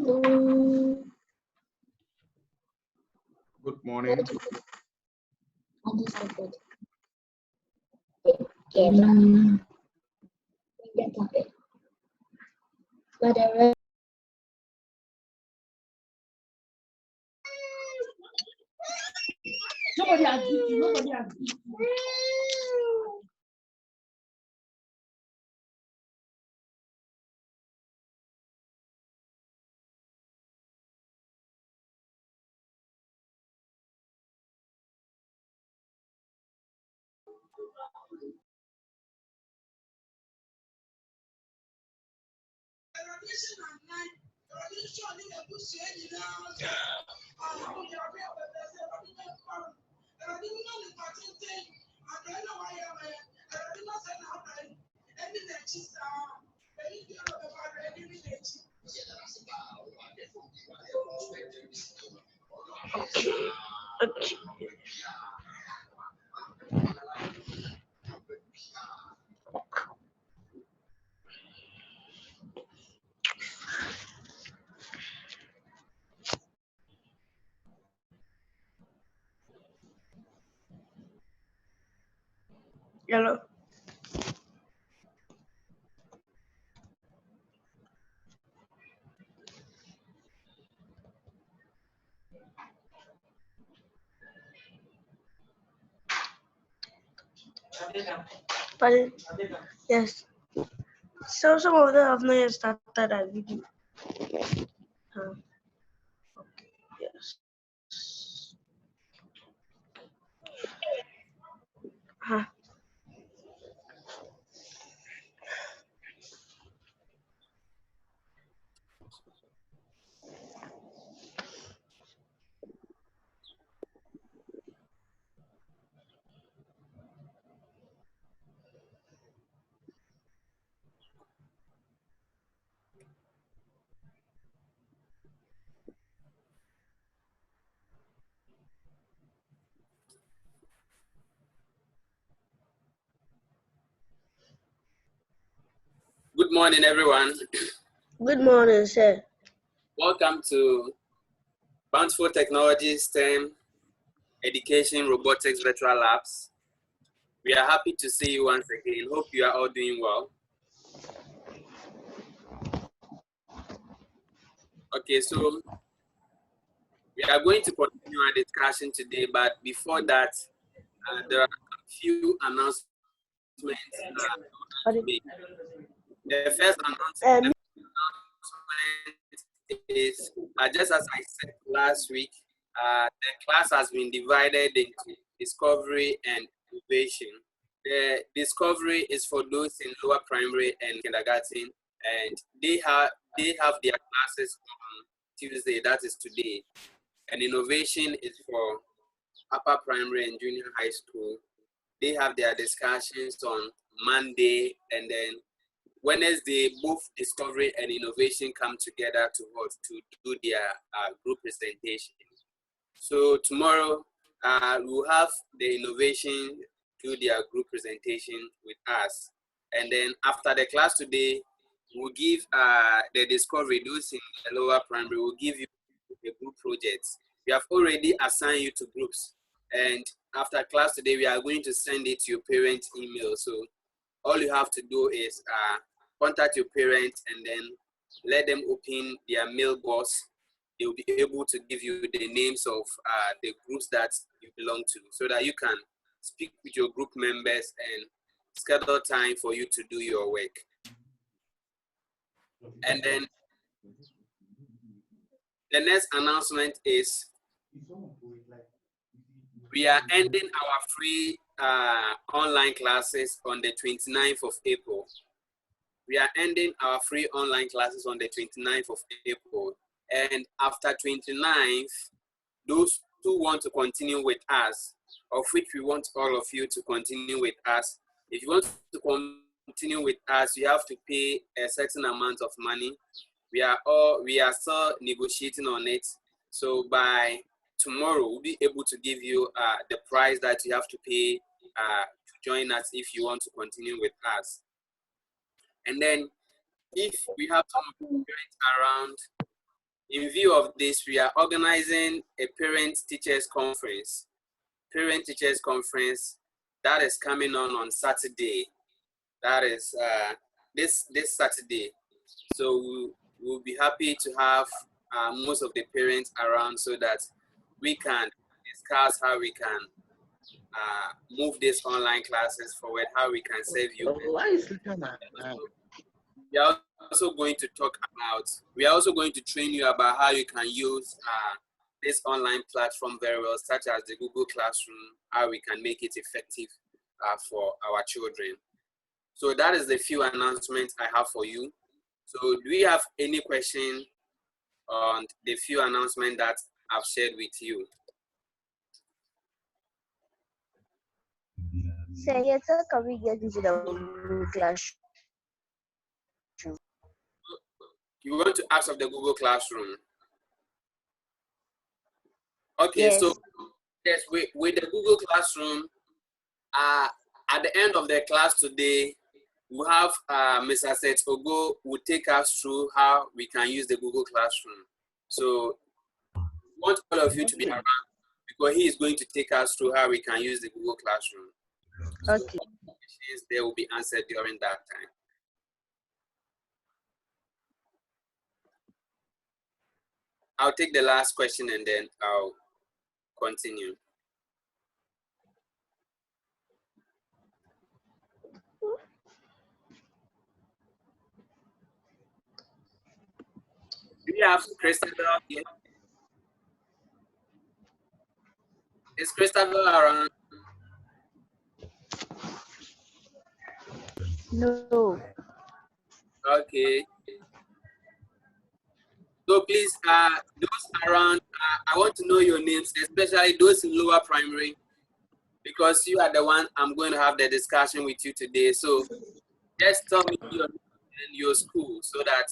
Good morning. Nobody has beat you. Nobody has beat you. Okay. Hello. But yes. So some of them have not yet started that video. Okay. Yes. Good morning, everyone. Good morning, sir. Welcome to Bountiful Technology STEM Education Robotics Virtual Labs. We are happy to see you once again. Hope you are all doing well. Okay, so we are going to continue our discussion today, but before that, there are a few announcements. The first announcement is, just as I said last week, the class has been divided into discovery and innovation. The discovery is for those in lower primary and kindergarten, and they have their classes on Tuesday, that is today. And innovation is for upper primary and junior high school. They have their discussions on Monday, and then Wednesday, both discovery and innovation come together to do their group presentation. So tomorrow, we'll have the innovation do their group presentation with us. And then after the class today, we'll give the discovery, those in the lower primary, we'll give you the group projects. We have already assigned you to groups. And after class today, we are going to send it to your parents' email. So all you have to do is contact your parents and then let them open their mailbox. They will be able to give you the names of the groups that you belong to, so that you can speak with your group members and schedule time for you to do your work. And then the next announcement is we are ending our free online classes on the 29th of April. We are ending our free online classes on the 29th of April. And after 29th, those who want to continue with us, of which we want all of you to continue with us, if you want to continue with us, you have to pay a certain amount of money. We are still negotiating on it. So by tomorrow, we'll be able to give you the price that you have to pay to join us if you want to continue with us. And then if we have some parents around, in view of this, we are organizing a parent-teachers conference. Parent-teachers conference that is coming on Saturday. That is this Saturday. So we'll be happy to have most of the parents around so that we can discuss how we can move these online classes forward, how we can serve you. We are also going to talk about, we are also going to train you about how you can use this online platform very well, such as the Google Classroom, how we can make it effective for our children. So that is the few announcements I have for you. So do we have any question on the few announcements that I've shared with you? Say yes, sir. Can we get into the Google Classroom? You want to ask of the Google Classroom? Okay, Yes. so yes, with the Google Classroom, at the end of the class today, we have Mr. Seth Ogo will take us through how we can use the Google Classroom. So we want all of you to be around because he is going to take us through how we can use the Google Classroom. Okay. So questions they will be answered during that time. I'll take the last question and then I'll continue. Do you have Christabel here? Is Christabel around? No. Okay. So please, those around, I want to know your names, especially those in lower primary, because you are the one I'm going to have the discussion with you today. So just tell me your name and your school so that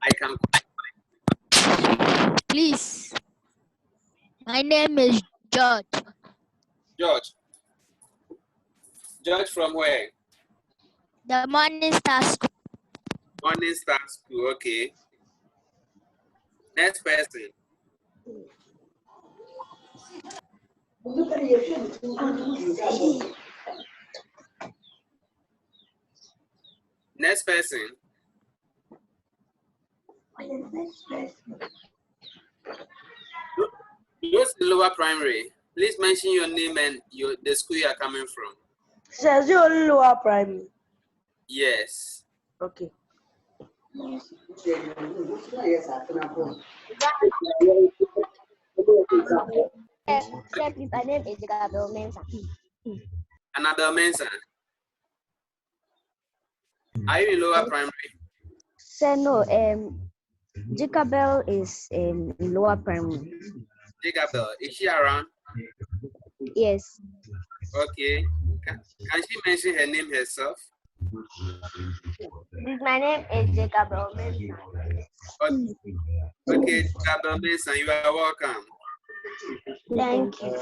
I can. Please. My name is George. George. George from where? The Morning Star School. Morning Star School, okay. Next person. Next person. Those in lower primary, please mention your name and the school you are coming from. Says you only lower primary. Yes. Okay. Sir, please, my name is Gabriel Mensa. Annabelle Mensah. Are you in lower primary? Sir, no. Jacobel is in lower primary. Jacobel, is she around? Yes. Okay. Can she mention her name herself? My name is Jacobel Mensa. Okay, Jacobel Mensah, you are welcome. Thank you.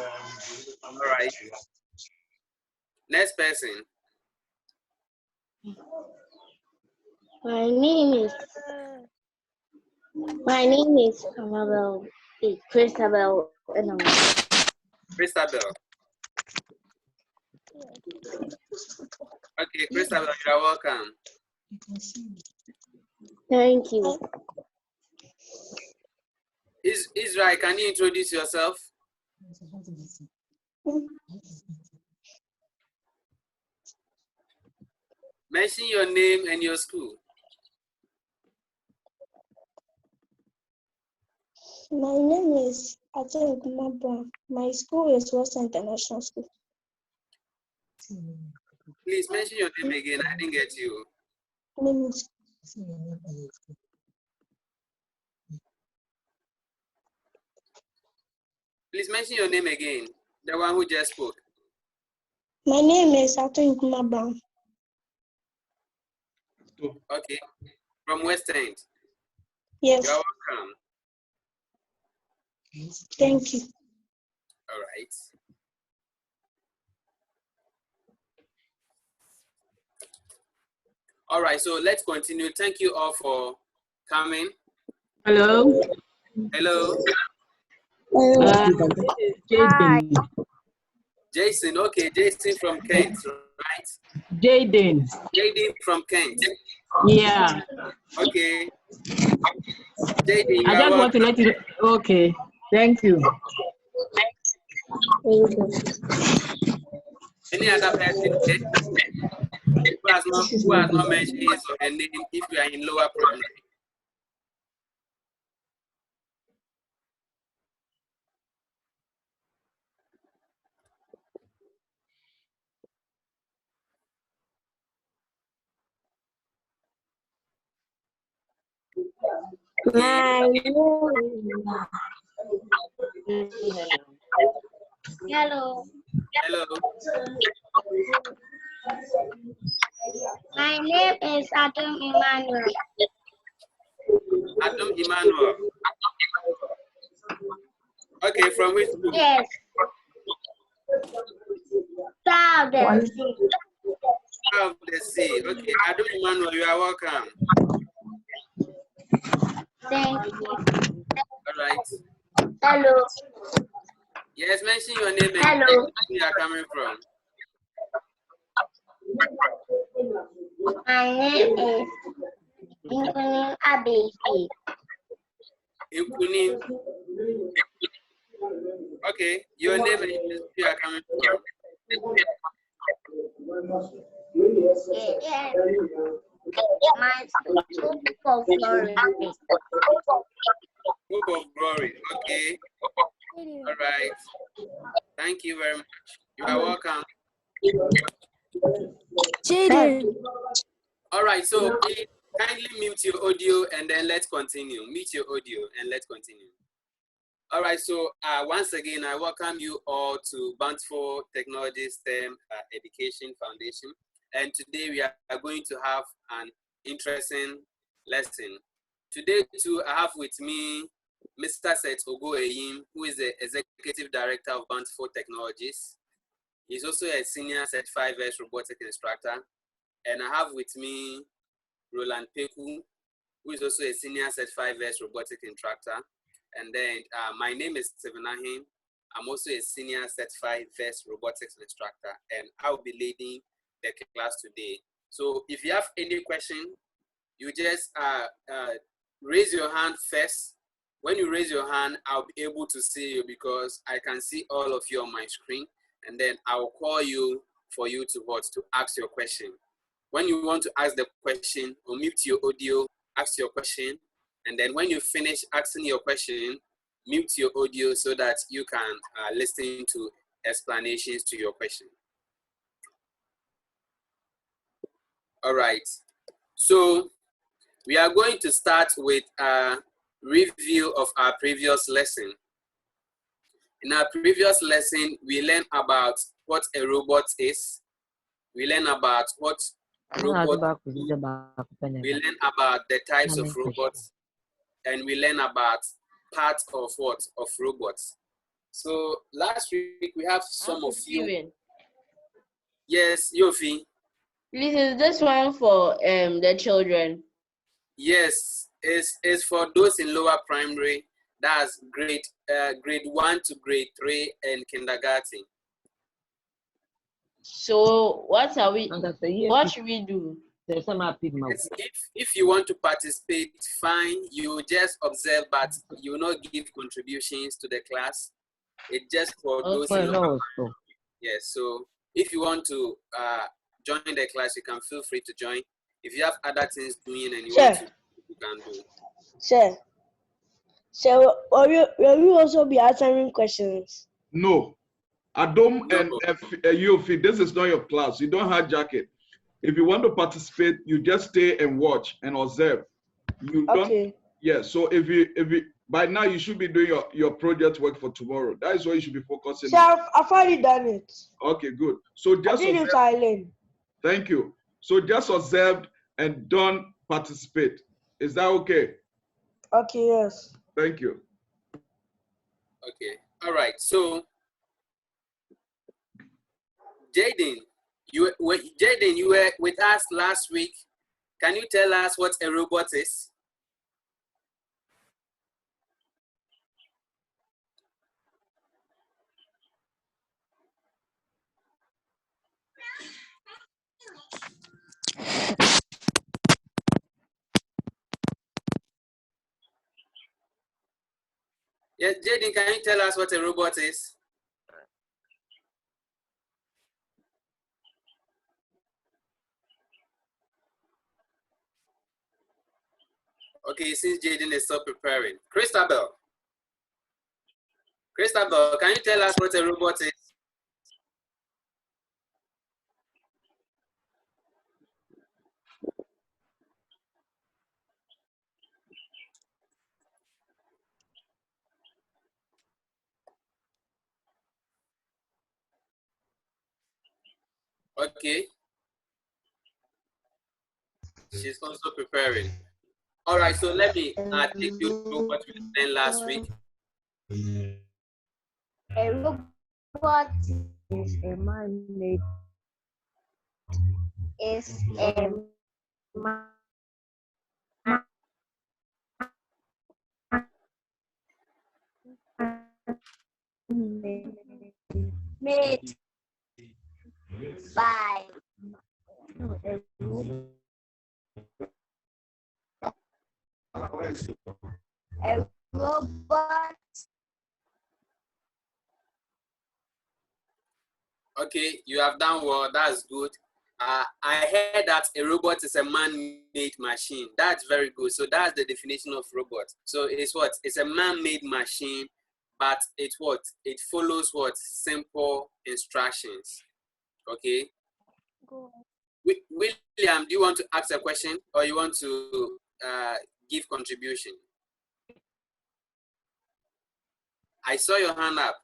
All right. Next person. My name is Annabelle Christabel. Christabel. Okay, Christabel, you are welcome. Thank you. Israel, can you introduce yourself? Mention your name and your school. My name is Atin Kumabra. My school is West International School. Please mention your name again. I didn't get you. Name is Please mention your name again. The one who just spoke. My name is Atin Kumabra. Okay. From West End. Yes. You're welcome. Thank you. All right. All right, so let's continue. Thank you all for coming. Hello. Hello. Hi. Jason. Okay, Jason from Kent, right? Jaden. Jaden from Kent. Yeah. Okay. Jaden, you I are just want to welcome. let you. Okay. Thank you. Thank you. Any other person there who has not mentioned his or her name if you are in lower primary? Okay. My name Hello. Hello. My name is Adam Emmanuel. Adam Emmanuel. Okay, from which school? Yes. Southern. Out of the sea. Okay, Adam Emmanuel, you are welcome. Thank you. All right. Hello. Yes, mention your name and Hello. where you are coming from. My name is Inkunim Abesi. Ikunim. Okay, your name and where you are coming from. Yes. My school for Florida. Hope of Glory. Okay. All right. Thank you very much. You are welcome. Jaden. All right, so please kindly mute your audio and then let's continue. Mute your audio and let's continue. All right, so once again, I welcome you all to Bountiful Technology STEM Education Foundation. And today we are going to have an interesting lesson. Today too, I have with me Mr. Seth Ogoeyim, who is the Executive Director of Bountiful Technologies. He's also a Senior Certified Verse Robotic Instructor. And I have with me Roland Peku, who is also a Senior Certified Verse Robotic Instructor. And then my name is Stephen Ahim. I'm also a Senior Certified Verse Robotics Instructor, and I'll be leading the class today. So if you have any question, you just raise your hand first. When you raise your hand, I'll be able to see you because I can see all of you on my screen, and then I'll call you for you to ask your question. When you want to ask the question, unmute your audio, ask your question, and then when you finish asking your question, mute your audio so that you can listen to explanations to your question. All right. So we are going to start with a review of our previous lesson. In our previous lesson, we learned about what a robot is. We learned about what robots do. We learned about the types of robots. And we learn about parts of what? Of robots. So last week we have some of you. Yes, Yofi. Please, is this one for the children? Yes, it's for those in lower primary. That's grade 1 to grade 3 and kindergarten. So what are we? What should we do? If you want to participate, fine. You just observe, but you will not give contributions to the class. It's just for those in lower primary. Yes. So if you want to join the class, you can feel free to join. If you have other things doing and you want to, you can do. Sir. So will you also be answering questions? No. Adam and Yofi, this is not your class. You don't have jacket. If you want to participate, you just stay and watch and observe. You don't. Okay. Yeah. So if you by now you should be doing your project work for tomorrow. That is what you should be focusing on. Sir, I've already done it. Okay, good. So just I did it silent. Thank you. So just observe and don't participate. Is that okay? Okay, yes. Thank you. Okay. All right. So Jaden, you were with us last week. Can you tell us what a robot is? Yes, Jaden, can you tell us what a robot is? Okay, since Jaden is still preparing. Christabel, can you tell us what a robot is? Okay, she's also preparing. All right, so let me take you through what we learned last week. A robot is a man-made. Is a made by a robot. Okay, you have done well. That's good. I heard that a robot is a man-made machine. That's very good. So that's the definition of robot. So it's what? It's a man-made machine, but it's what? It follows what? Simple instructions. Okay. William, do you want to ask a question or you want to give contribution? I saw your hand up.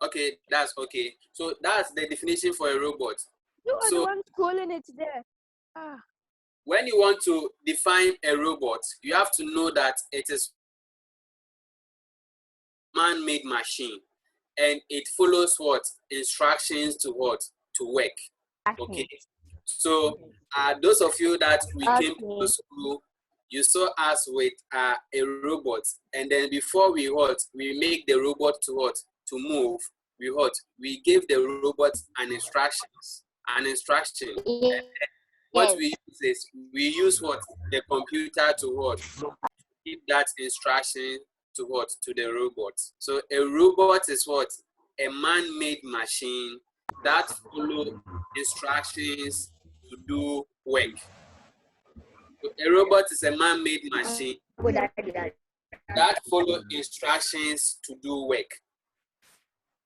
Okay, that's okay. So that's the definition for a robot. You are So, the one calling it there. when you want to define a robot, you have to know that it is a man-made machine and it follows what? Instructions to what? To work. Okay. So those of you that we came to school, you saw us with a robot, and then before we make the robot to what? To move. We give the robot an instruction. What we use is we use what? The computer to what? Give that instruction to what? To the robot. So a robot is what? A man-made machine that follow instructions to do work. So a robot is a man-made machine that follow instructions to do work.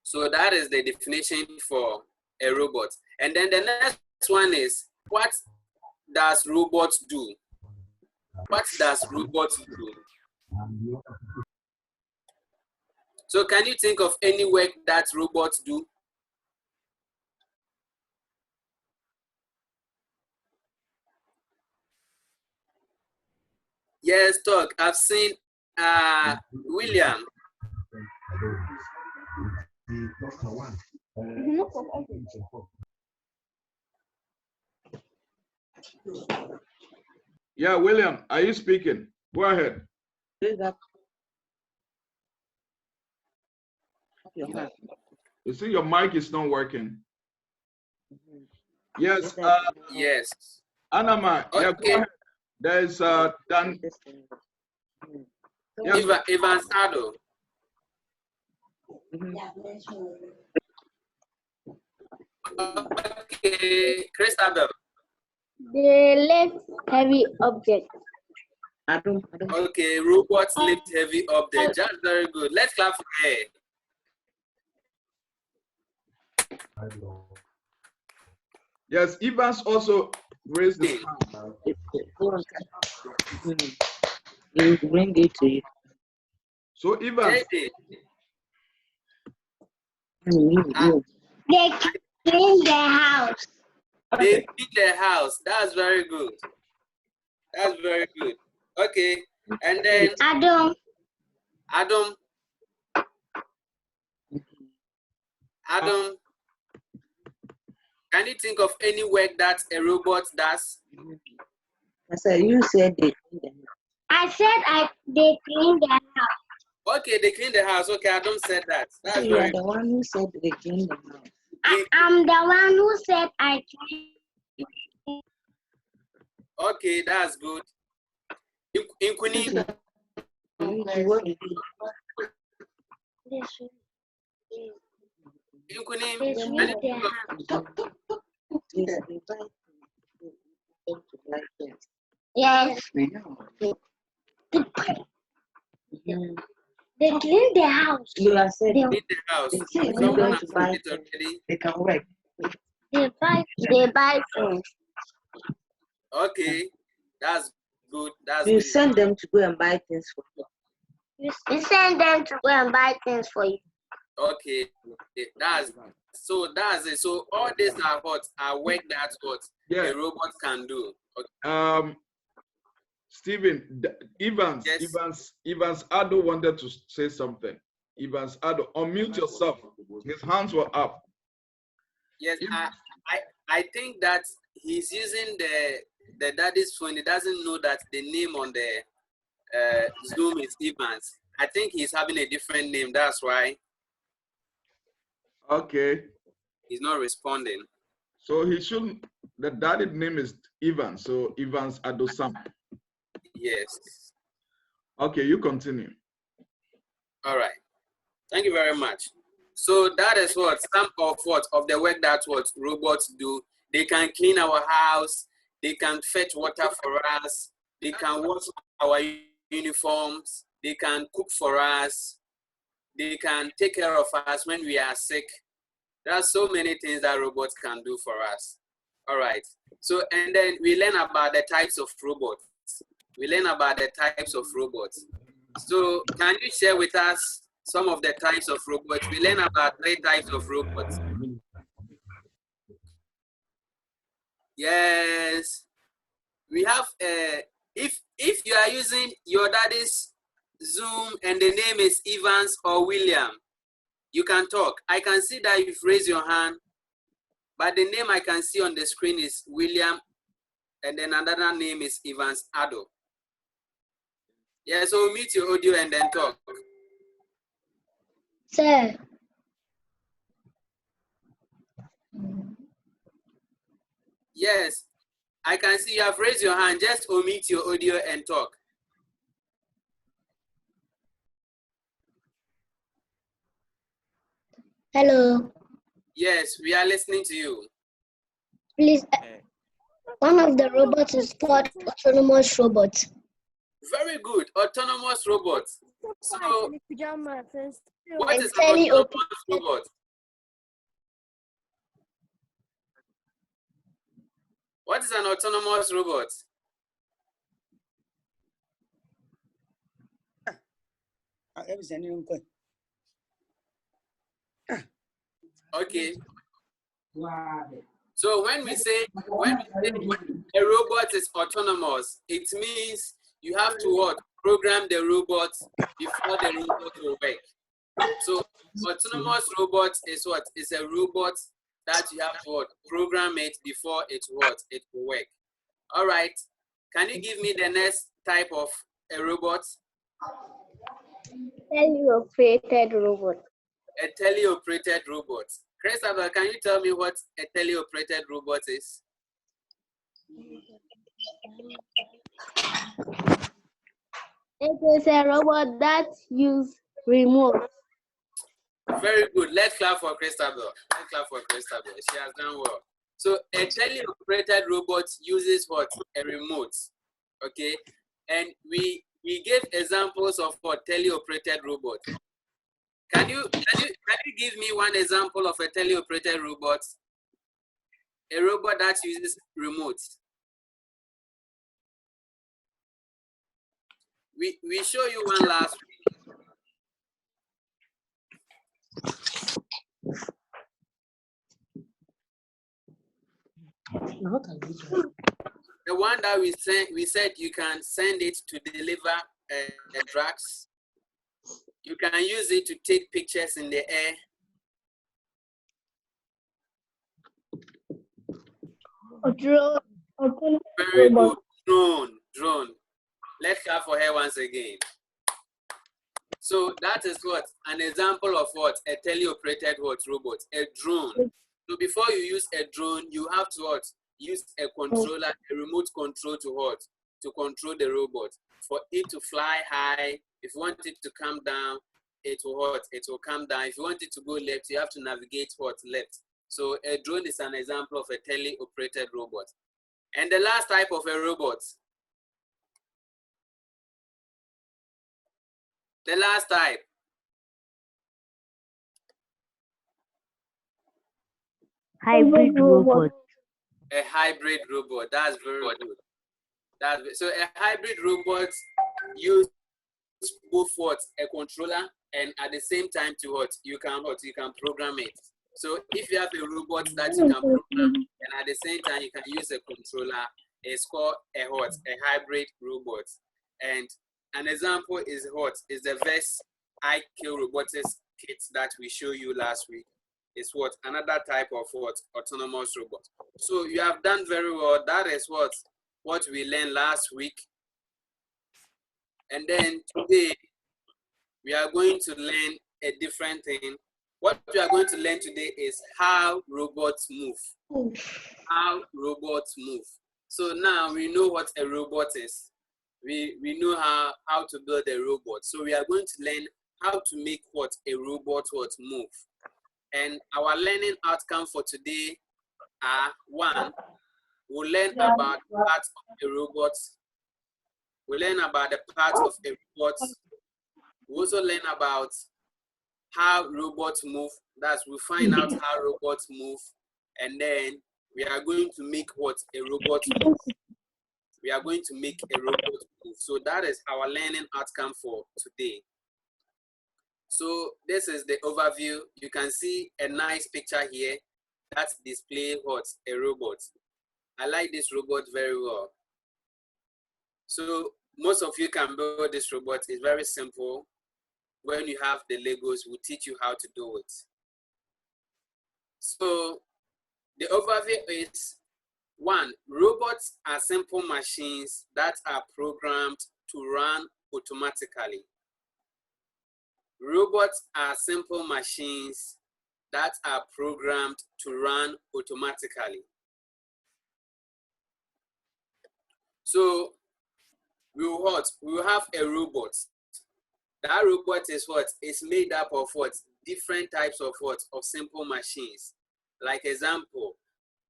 So that is the definition for a robot. And then the next one is, what does robots do? What does robots do? So can you think of any work that robots do? Yes, talk. I've seen William. Yeah, William, are you speaking? Go ahead. You see, your mic is not working. Yes. Yes. Anama, okay. Yeah, go ahead. There's Dan. Yes. Ivan Sado. Okay, Christabel. They lift heavy objects. Okay, robots lift heavy objects. That's very good. Let's clap for her. Yes, Evans also raised his hand. He will bring it to you. So Evans. They clean their house. They clean their house. That's very good. That's very good. Okay, and then Adam. Can you think of any work that a robot does? I said, you said they clean the house. I said they clean their house. Okay, they clean the house. Okay, Adam said that. That's so you are the one who said they clean the house. I'm the one who said I clean. Okay, that's good. Inquini, Yes. They clean the house. You are saying in the house. they say when Someone you has to said buy it already. they can work. They buy things. Okay, that's good. That's You good. send them to go and buy things for you. You send them to go and buy things for you. Okay, that's it. So all these are what are work that's what Yeah. a robot can do. Okay. Stephen, Evans, Yes. Evans Ado wanted to say something. Evans Ado, unmute yourself. His hands were up. Yes, I think that he's using the daddy's phone. He doesn't know that the name on the Zoom is Evans. I think he's having a different name. That's why Okay. he's not responding. So he shouldn't, the daddy's name is Evans. So Evans Ado Sam. Yes. Okay, you continue. All right. Thank you very much. So that is what some of the work that what robots do. They can clean our house. They can fetch water for us. They can wash our uniforms. They can cook for us. They can take care of us when we are sick. There are so many things that robots can do for us. All right. So, and then we learn about the types of robots. We learn about the types of robots. So, can you share with us some of the types of robots? We learn about 3 types of robots. Yes. We have, if you are using your daddy's Zoom and the name is Evans or William, you can talk. I can see that you've raised your hand, but the name I can see on the screen is William, and then another name is Evans Ado. Yeah, so mute your audio and then talk. Sir. Yes, I can see you have raised your hand. Just omit your audio and talk. Hello. Yes, we are listening to you. Please, one of the robots is called autonomous robot. Very good, autonomous robots. So, what is an Tele- autonomous robot? What is an autonomous robot? Okay. So when we say a robot is autonomous, it means you have to what? Program the robot before the robot will work. So autonomous robot is what? It's a robot that you have to what? Program it before it what? It will work. All right. Can you give me the next type of a robot? Teleoperated robot. A teleoperated robot. Christopher, can you tell me what a teleoperated robot is? It is a robot that uses remote. Very good. Let's clap for Christabel. Let's clap for Christabel. She has done well. So a teleoperated robot uses what? A remote. Okay. And we gave examples of what teleoperated robot. Can you give me one example of a teleoperated robot? A robot that uses remote. We show you one last week. The one that we said you can send it to deliver drugs. You can use it to take pictures in the air. A drone. Very good. Drone. Let's clap for her once again. So that is what? An example of what? A teleoperated what robot? A drone. So before you use a drone, you have to what? use a controller, a remote control to what? To control the robot. For it to fly high, if you want it to come down, it will what? It will come down. If you want it to go left, you have to navigate what? Left. So a drone is an example of a tele-operated robot. And the last type of a robot. The last type. Hybrid robot. A hybrid robot. That's very good. So a hybrid robot use both what? A controller, and at the same time to what? You can program it. So if you have a robot that you can program, and at the same time you can use a controller, it's called a what? A hybrid robot. And an example is what? Is the VEX IQ robotics kit that we showed you last week. Is what? Another type of what? Autonomous robot. So you have done very well. That is what we learned last week. And then today we are going to learn a different thing. What we are going to learn today is how robots move. How robots move. So now we know what a robot is. We know how to build a robot. So we are going to learn how to make what? A robot move. And our learning outcome for today are: 1, we'll learn about parts of a robot. We'll learn about the parts of a robot. We'll also learn about how robots move. That's, we'll find out how robots move. And then we are going to make what? A robot move. We are going to make a robot move. So that is our learning outcome for today. So this is the overview. You can see a nice picture here that displays what? A robot. I like this robot very well. So most of you can build this robot. It's very simple. When you have the Legos, we'll teach you how to do it. So the overview is: 1, robots are simple machines that are programmed to run automatically. Robots are simple machines that are programmed to run automatically. So we will have a robot. That robot is what? It's made up of what? Different types of what? Of simple machines. Like example,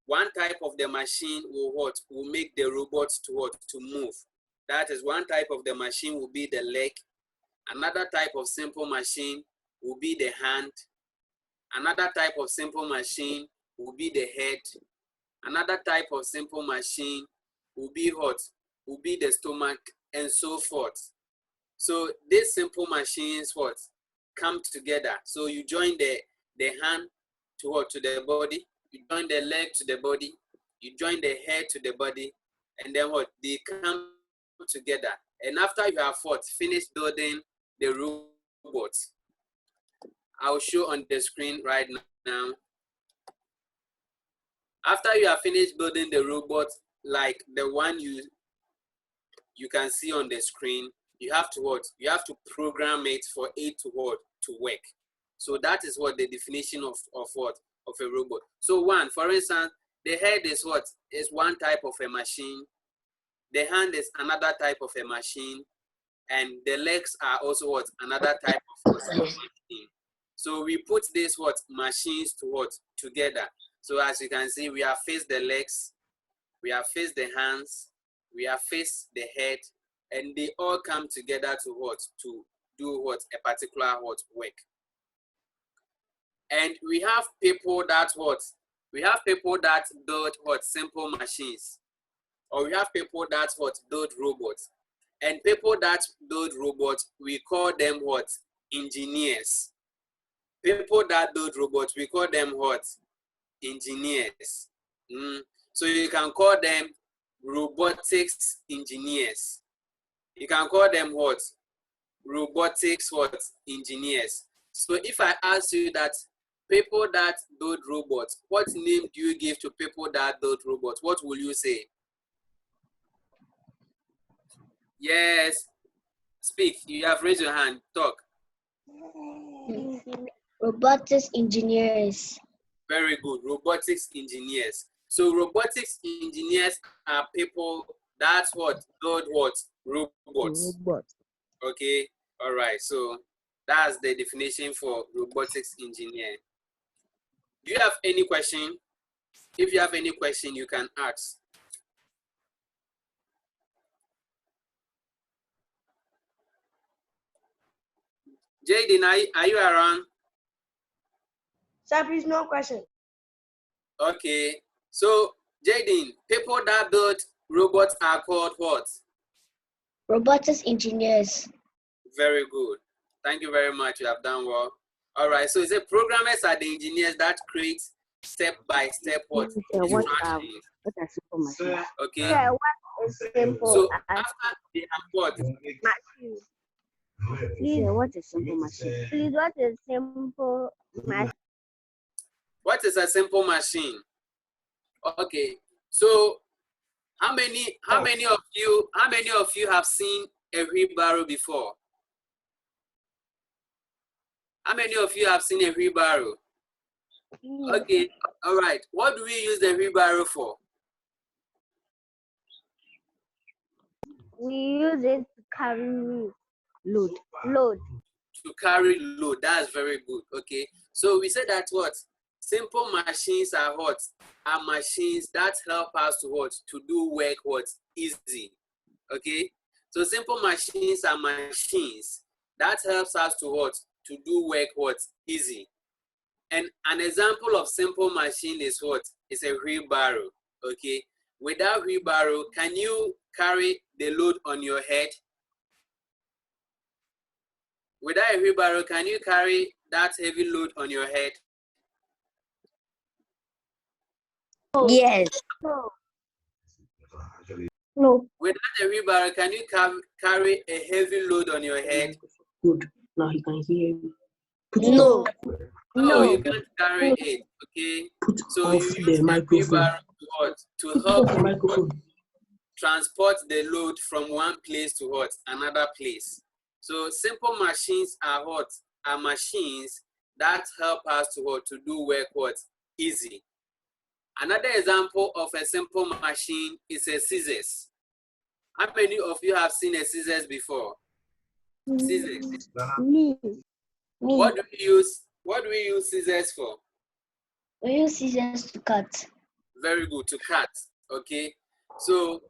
one type of the machine will what? Will make the robot to what? To move. That is, one type of the machine will be the leg. Another type of simple machine will be the hand. Another type of simple machine will be the head. Another type of simple machine will be what? Will be the stomach, and so forth. So these simple machines what? Come together. So you join the hand to what? To the body. You join the leg to the body. You join the head to the body. And then what? They come together. And after you have finished building the robot, I'll show on the screen right now. After you have finished building the robot, like the one you can see on the screen, you have to what? You have to program it for it to what? To work. So that is what the definition of what? Of a robot. So 1, for instance, the head is what? Is one type of a machine. The hand is another type of a machine. And the legs are also what? Another type of machine. So we put these what? Machines to what? Together. So as you can see, we have faced the legs, we have faced the hands, we have faced the head, and they all come together to what? To do what? A particular what? Work. And we have people that what? We have people that build what? Simple machines. Or we have people that what? Build robots. And people that build robots, we call them what? Engineers. People that build robots, we call them what? Engineers. So you can call them robotics engineers. You can call them what? Robotics what? Engineers. So if I ask you that people that build robots, what name do you give to people that build robots? What will you say? Yes. Speak. You have raised your hand. Talk. Robotics engineers. Very good. Robotics engineers. So robotics engineers are people that's what build what robots. Okay, all right. So that's the definition for robotics engineer. Do you have any question? If you have any question, you can ask. Jaden, are you around? Sir, please, no question. Okay. So Jaden, people that build robots are called what? Robotics engineers. Very good. Thank you very much. You have done well. All right. So it's a programmers are the engineers that create step-by-step what instructions. What are simple machines? Okay. Yeah, what is simple? So after they have what? Machine. Please, what is simple machine? Please, what is simple machine? What is a simple machine? Okay. So how many of you have seen a wheelbarrow before? How many of you have seen a wheelbarrow? Okay, all right. What do we use the wheelbarrow for? We use it to carry load. To carry load. That's very good. Okay. So we said that what? Simple machines are what? Are machines that help us to what? To do work what? Easy. Okay. So simple machines are machines that helps us to what? To do work what? Easy. And an example of simple machine is what? It's a wheelbarrow. Okay. Without wheelbarrow, can you carry the load on your head? Without a wheelbarrow, can you carry that heavy load on your head? Yes. No. Without a wheelbarrow, can you carry a heavy load on your head? Good. Now he can hear you. No. No, you can't carry it. Okay. Put So off you use the a microphone. wheelbarrow to what? To Put help off the you microphone. transport the load from one place to what? Another place. So simple machines are what? Are machines that help us to what? To do work what? Easy. Another example of a simple machine is a scissors. How many of you have seen a scissors before? Scissors. Me. What do we use scissors for? We use scissors to cut. Very good, to cut. Okay. So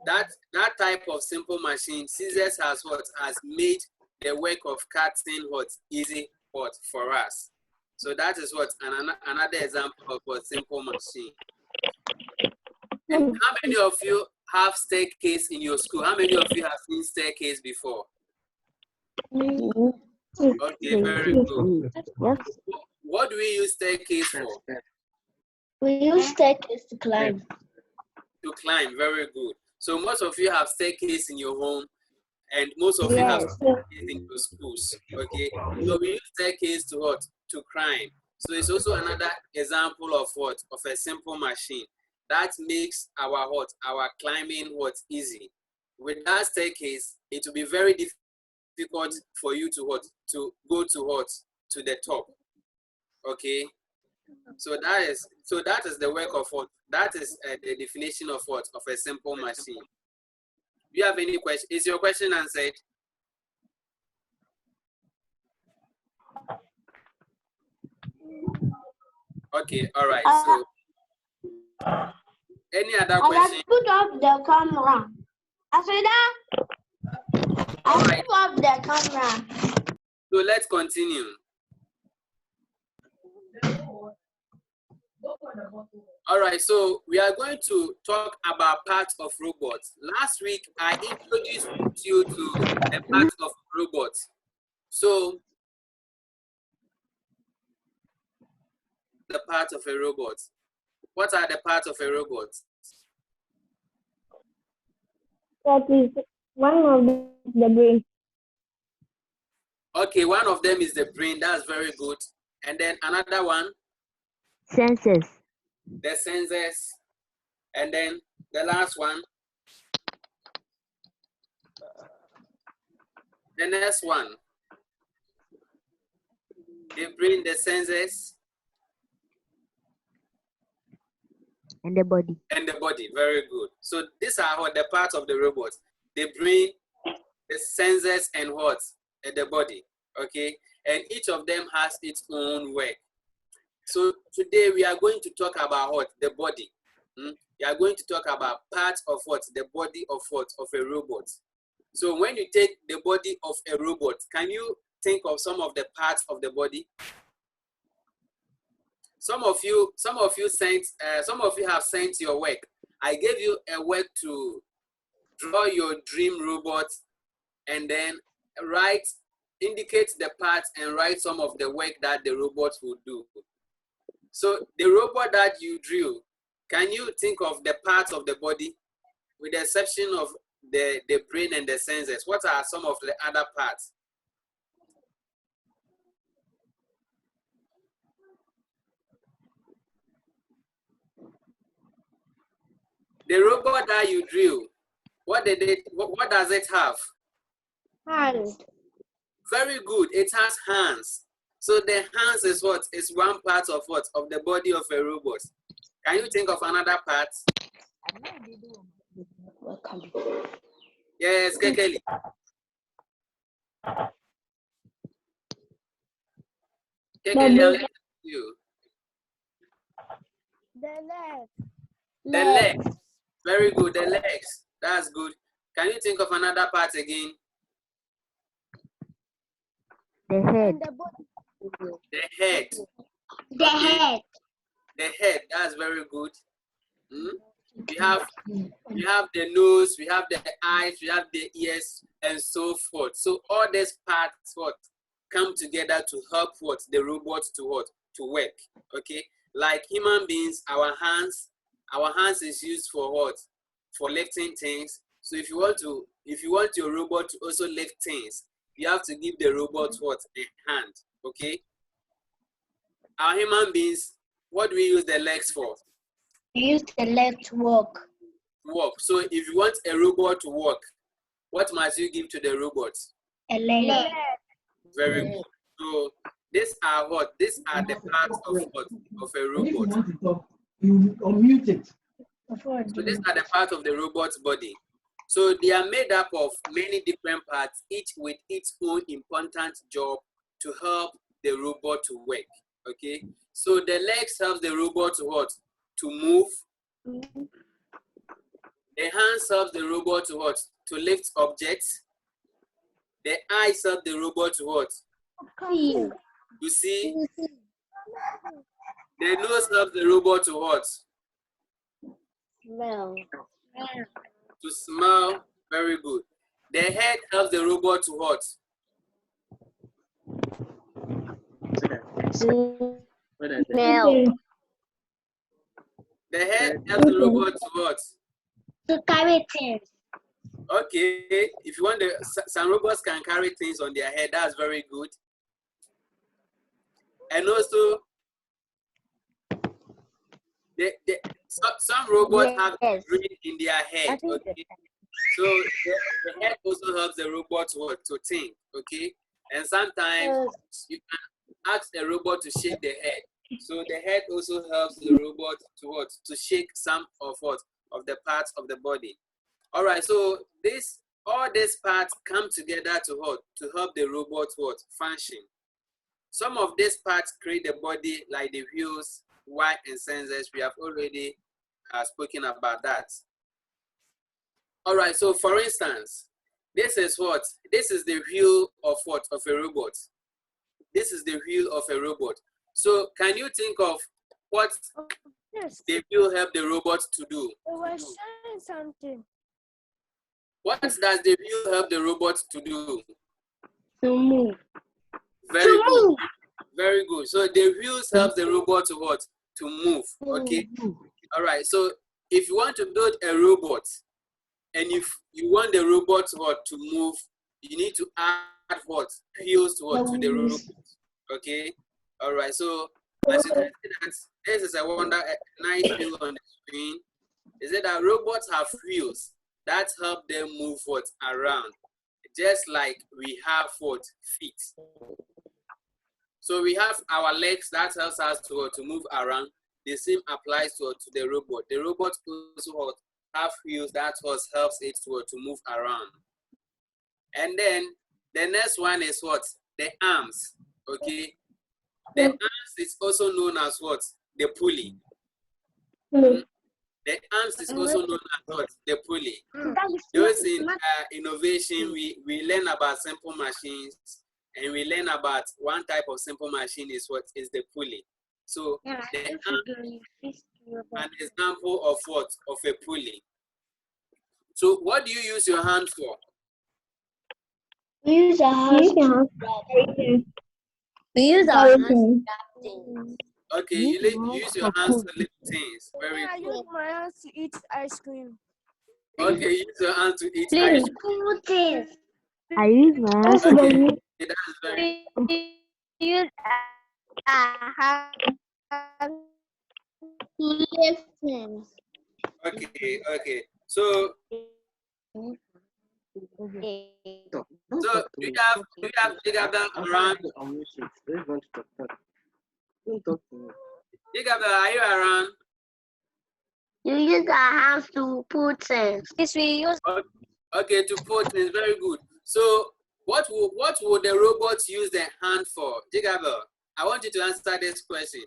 that type of simple machine, scissors has made the work of cutting what easy what for us. So that is what another example of a simple machine. And how many of you have staircase in your school? How many of you have seen staircase before? Okay, very good. What do we use staircase for? We use staircase to climb. To climb, very good. So most of you have staircase in your home, and most of you have staircase in your schools. Okay, so we use staircase to what? To climb. So it's also another example of what? Of a simple machine that makes our what? Our climbing what? Easy. With that staircase, it will be very difficult for you to what? To go to what? To the top. Okay. So that is the work of what? That is the definition of what? Of a simple machine. Do you have any question? Is your question answered? Okay, all right. So any other question? Put off the camera. All right. Put off the camera. So let's continue. All right, so we are going to talk about parts of robots. Last week, I introduced you to the parts of robots. So, the parts of a robot. What are the parts of a robot? That is one of the brain. Okay, one of them is the brain. That's very good. And then another one? Sensors. The sensors. And then the last one? The next one? The brain, the sensors. And the body. And the body, very good. So these are what the parts of the robot. The brain, the sensors, and what? And the body, okay? And each of them has its own work. So today we are going to talk about what? The body. We are going to talk about parts of what? The body of what? Of a robot. So when you take the body of a robot, can you think of some of the parts of the body? Some of you have sent your work. I gave you a work to draw your dream robot and then indicate the parts and write some of the work that the robot will do. So the robot that you drew, can you think of the parts of the body with the exception of the brain and the senses? What are some of the other parts? The robot that you drew, what does it have? Hands. Very good. It has hands. So the hands is what? Is one part of what? Of the body of a robot. Can you think of another part? Yes, Kekeli. Kekeli, you. The leg. The legs. Very good. The legs. That's good. Can you think of another part again? The head. The head. The head. The head. That's very good. We have the nose, we have the eyes, we have the ears, and so forth. So all these parts come together to help the robot to work. Okay, like human beings, our hands is used for what? For lifting things. So if you want your robot to also lift things, you have to give the robot a hand. Okay. Our human beings, what do we use the legs for? We use the leg to walk. Walk. So if you want a robot to walk, what must you give to the robot? A leg. Very good. So these are the parts of a robot. You unmute it. So these are the parts of the robot's body. So they are made up of many different parts, each with its own important job to help the robot to work. Okay. So the legs help the robot to move. The hands help the robot to lift objects. The eyes help the robot to see. The nose helps the robot to Smell. To smell. Very good. The head helps the robot to Smell. The head helps the robot to To carry things. Okay, if you want some robots can carry things on their head, that's very good. And also, some robots have a brain in their head. Okay, so the head also helps the robot to think. Okay, and sometimes you can ask the robot to shake the head. So the head also helps the robot to shake some of the parts of the body. All right, so all these parts come together to help the robot function. Some of these parts create the body, like the wheels, wire, and sensors. We have already spoken about that. All right, so for instance, this is the wheel of a robot. This is the wheel of a robot. So can you think of what the wheel help the robot to do? It was showing something. What does the wheel help the robot to do? To move. Very good. Very good. So the wheels help the robot to move. Okay. All right. So if you want to build a robot and if you want the robot to move, you need to add wheels to the robot. Okay. All right. So as you can see, this is a nice wheel on the screen. Is it that robots have wheels that help them move around, just like we have feet. So we have our legs that helps us to move around. the same applies to the robot. The robot also have wheels that helps it to move around. And then the next one is what? The arms. Okay. The arms is also known as what? The pulley. The arms is also known as what? The pulley. Those in innovation, we learn about simple machines, and we learn about one type of simple machine is what is the pulley. So the arm is an example of what? Of a pulley. So what do you use your hand for? We use our hands to grab things. Okay, you use your hands to lift things. Very I good. use my hands to eat ice cream. Okay, use your hands to eat ice cream. I use my hands Okay, that's very use our hands to lift things. okay. So do you have Jigabel around? Jigabel, are you around? You use our hands to put things. Yes, we use. Okay, to put things. Very good. So what would the robot use their hand for? Jigabel, I want you to answer this question.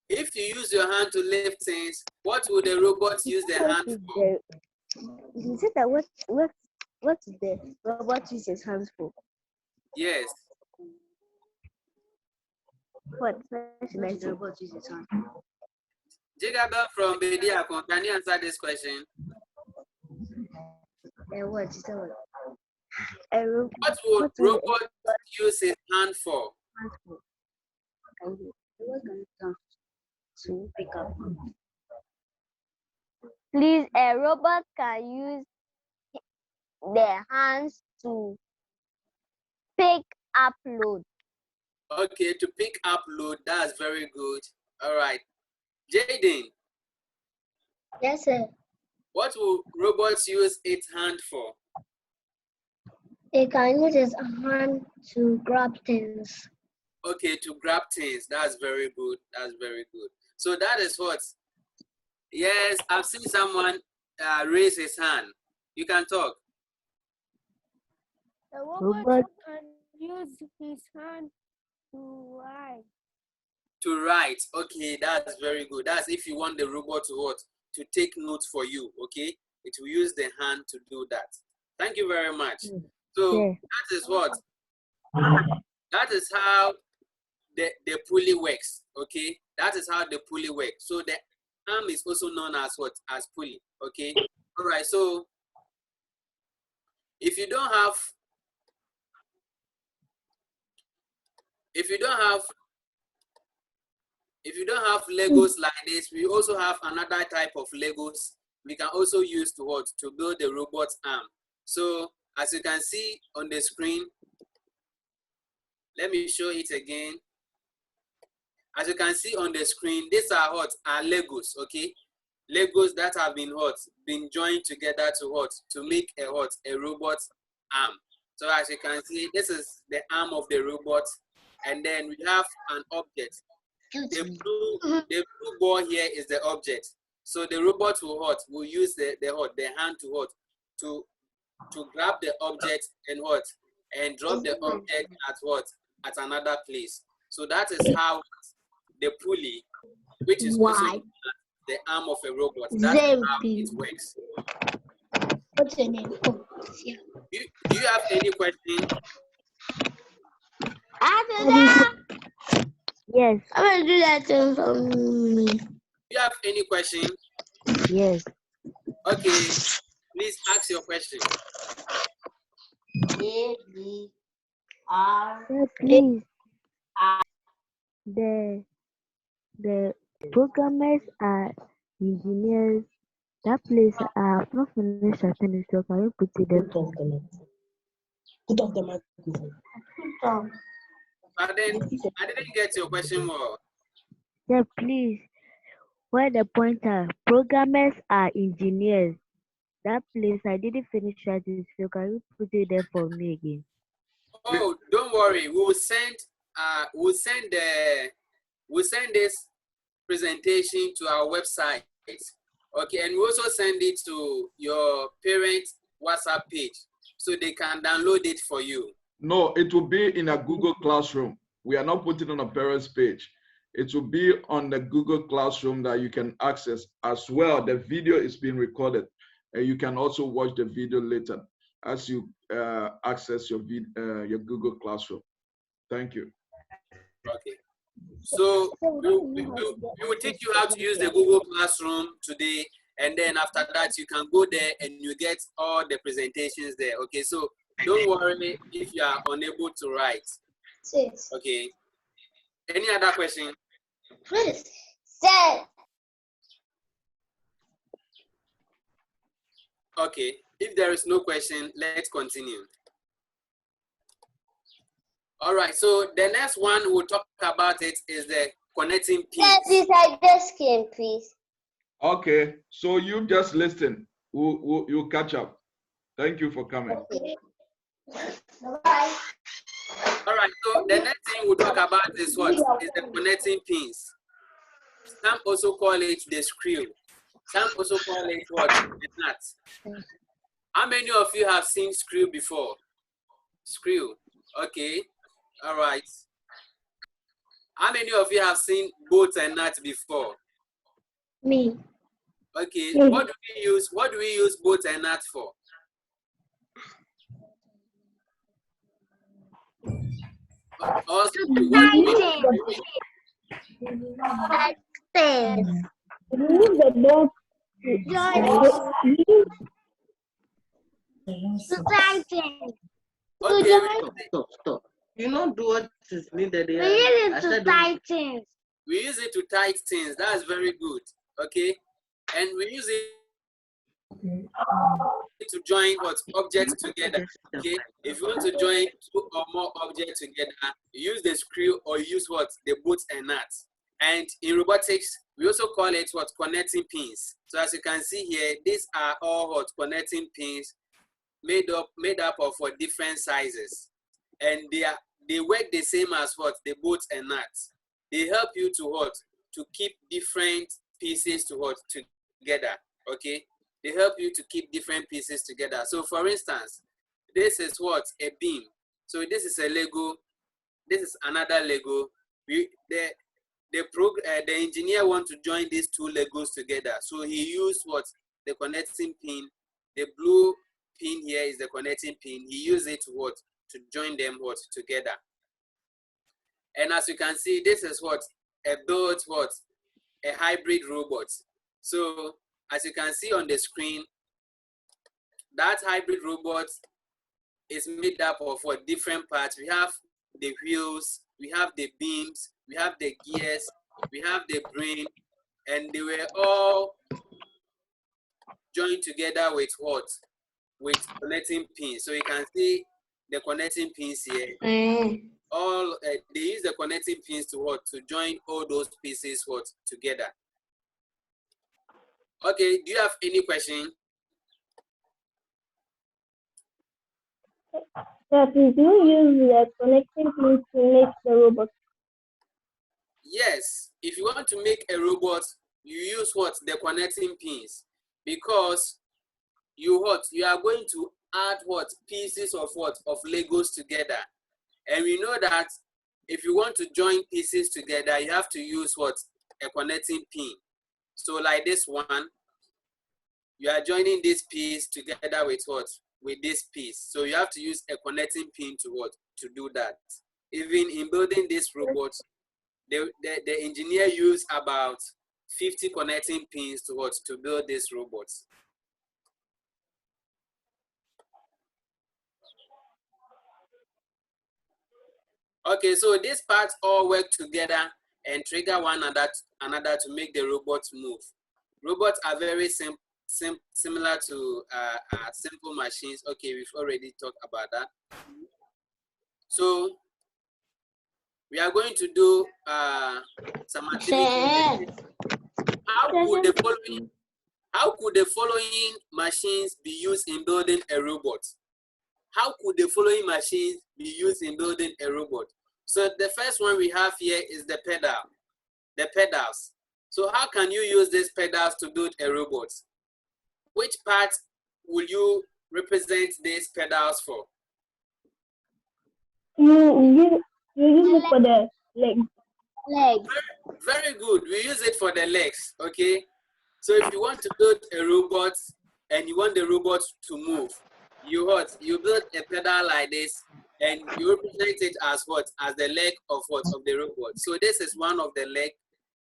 If you use your hand to lift things, what would the robot use their hand for? You said that what is the robot use his hands for? Yes. What should I say? The robot use his hands for? Jigabel from Bediakon, can you answer this question? What? You said what? What would robot use his hand for? To pick up. Please, a robot can use their hands to pick up load. Okay, to pick up load, that's very good. All right. Jaden. Yes, sir. What will robots use its hand for? It can use its hand to grab things. Okay, to grab things. That's very good. That's very good. So that is what? Yes, I've seen someone raise his hand. You can talk. The robot can use his hand to write. To write. Okay, that's very good. That's if you want the robot to what? To take notes for you. Okay, it will use the hand to do that. Thank you very much. So that is what? That is how the pulley works. Okay, that is how the pulley works. So the arm is also known as what? As pulley. Okay. All right. So if you don't have Legos like this, we also have another type of Legos we can also use to build the robot's arm. So as you can see on the screen, let me show it again. As you can see on the screen, these are Legos, okay? Legos that have been joined together to make a robot arm. So as you can see, this is the arm of the robot, and then we have an object. The blue ball here is the object. So the robot will use the hand to grab the object and drop the object at another place. So that is how the pulley, which is also the arm of a robot, that's how it works. What's your name? Do you have any question? Yes. I will do that for me. Do you have any question? Yes. Okay, please ask your question. Please. The programmers are engineers. That place I have not finished attending, so can you put it there? Put off the microphone. I didn't get your question more. Yeah, please. Where the pointer? Programmers are engineers. That place I didn't finish writing, so can you put it there for me again? Oh, don't worry. We'll send this presentation to our website. Okay, and we also send it to your parents' WhatsApp page so they can download it for you. No, it will be in a Google Classroom. We are not putting it on a parents' page. It will be on the Google Classroom that you can access as well. The video is being recorded, and you can also watch the video later as you access your Google Classroom. Thank you. Okay. So we will teach you how to use the Google Classroom today, and then after that you can go there and you get all the presentations there. Okay, so don't worry if you are unable to write. Okay. Any other question? Okay. If there is no question, let's continue. All right. So the next one we'll talk about it is the connecting pins. Yes, I just came, please. Okay. So you just listen. We'll catch up. Thank you for coming. Okay. Bye. All right. So the next thing we'll talk about is what? Is the connecting pins. Some also call it the screw. Some also call it what? The nut. How many of you have seen screw before? Screw. Okay. All right. How many of you have seen bolts and nuts before? Me. Okay. What do we use? What do we use bolts and nuts for? Also, Remove the box. okay. Stop. You know do what is needed here. We use it to tight things. That's very good. Okay. And we use it to join what objects together. Okay. If you want to join two or more objects together, you use the screw or you use what? The bolts and nuts. And in robotics, we also call it what? Connecting pins. So as you can see here, these are all what? Connecting pins made up of what? Different sizes. And they work the same as what? The bolts and nuts. They help you to what? To keep different pieces to what? Together. Okay? They help you to keep different pieces together. So for instance, this is what? A beam. So this is a Lego. This is another Lego. The engineer wants to join these two Legos together. So he used what? The connecting pin. The blue pin here is the connecting pin. He used it to what? To join them what? Together. And as you can see, this is what? A built what? A hybrid robot. So as you can see on the screen, that hybrid robot is made up of what? Different parts. We have the wheels, we have the beams, we have the gears, we have the brain, and they were all joined together with what? With connecting pins. So you can see the connecting pins here. All they use the connecting pins to what? To join all those pieces what? Together. Okay, do you have any question? That is, you use the connecting pins to make the robot. Yes, if you want to make a robot, you use what? The connecting pins. Because you are going to add what? Pieces of what? Of Legos together. And we know that if you want to join pieces together, you have to use what? A connecting pin. So like this one, you are joining this piece together with what? With this piece. So you have to use a connecting pin to what? To do that. Even in building this robot, the engineer used about 50 connecting pins to what? To build this robot. Okay, so these parts all work together and trigger one another to make the robot move. Robots are very similar to simple machines. Okay, we've already talked about that. So we are going to do some activities. How could the following machines be used in building a robot? How could the following machines be used in building a robot? So the first one we have here is the pedal. The pedals. So how can you use these pedals to build a robot? Which part will you represent these pedals for? You use it for the legs. Very good. We use it for the legs, okay? So if you want to build a robot and you want the robot to move, you build a pedal like this and you represent it as what? As the leg of what? Of the robot. So this is one of the leg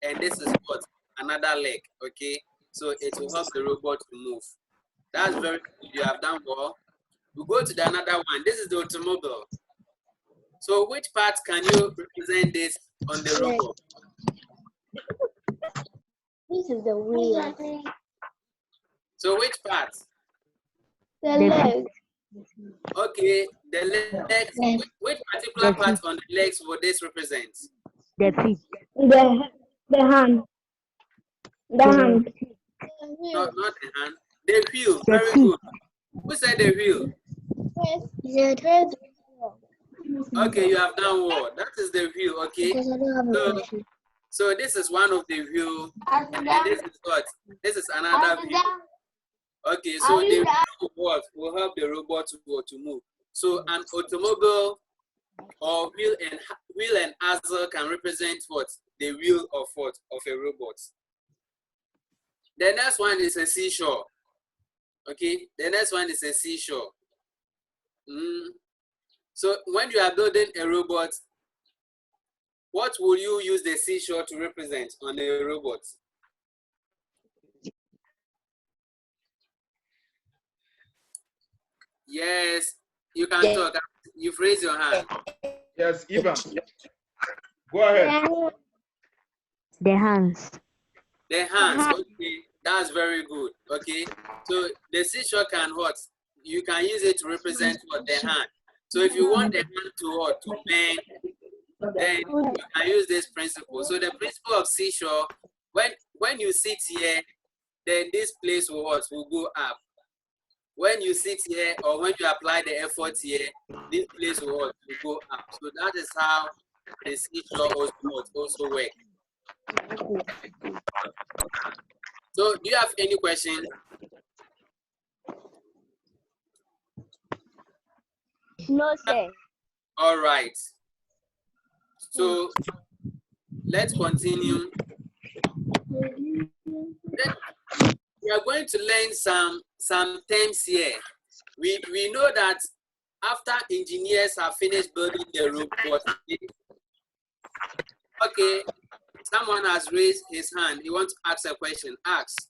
and this is what? Another leg, okay? So it will help the robot to move. That's very good. You have done well. We go to the another one. This is the automobile. So which part can you represent this on the robot? This is the wheel. So which part? The leg. Okay, the legs. Which particular part on the legs will this represent? The feet. The hand. The hand. Not the hand. The wheel. Very good. Who said the wheel? Okay, you have done well. That is the wheel. Okay. So this is one of the wheel, and this is what? This is another wheel. Okay, so the wheel will help the robot to move. So an automobile or wheel and axle can represent what? The wheel of what? Of a robot. The next one is a seashore. Okay, the next one is a seashore. So when you are building a robot, what will you use the seashore to represent on the robot? Yes, you can talk. You've raised your hand. Yes, Ivan. Go ahead. The hands. The hands, okay, that's very good. Okay, so the seashore can what? You can use it to represent what? The hand. So if you want the hand to what? To bend, then you can use this principle. So the principle of seashore, when you sit here, then this place will what? Will go up. When you sit here or when you apply the effort here, this place will what? Will go up. So that is how the seashore also works. So do you have any question? No, sir. All right. So let's continue. We are going to learn some terms here. We know that after engineers have finished building the robot, okay, someone has raised his hand. He wants to ask a question. Ask.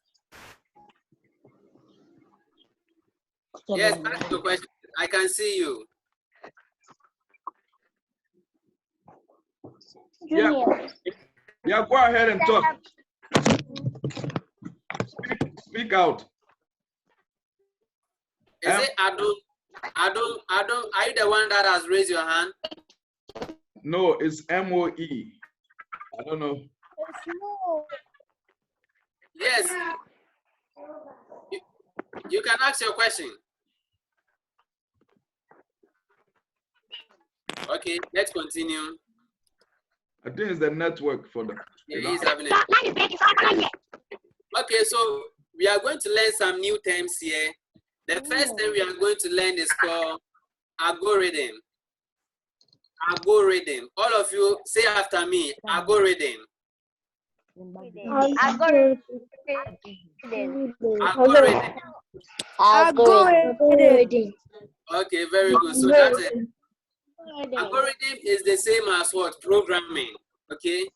Yes, ask your question. I can see you. Yeah, go ahead and talk. Speak out. Is it Adon? Are you the one that has raised your hand? No, it's MOE. I don't know. Yes. You can ask your question. Okay, let's continue. I think it's the network for them. Yeah, he's having it. Okay, so we are going to learn some new terms here. The first thing we are going to learn is called algorithm. Algorithm. All of you say after me, algorithm. Algorithm. Algorithm. Okay, very good. So that's it. Algorithm is the same as what? Programming. Okay?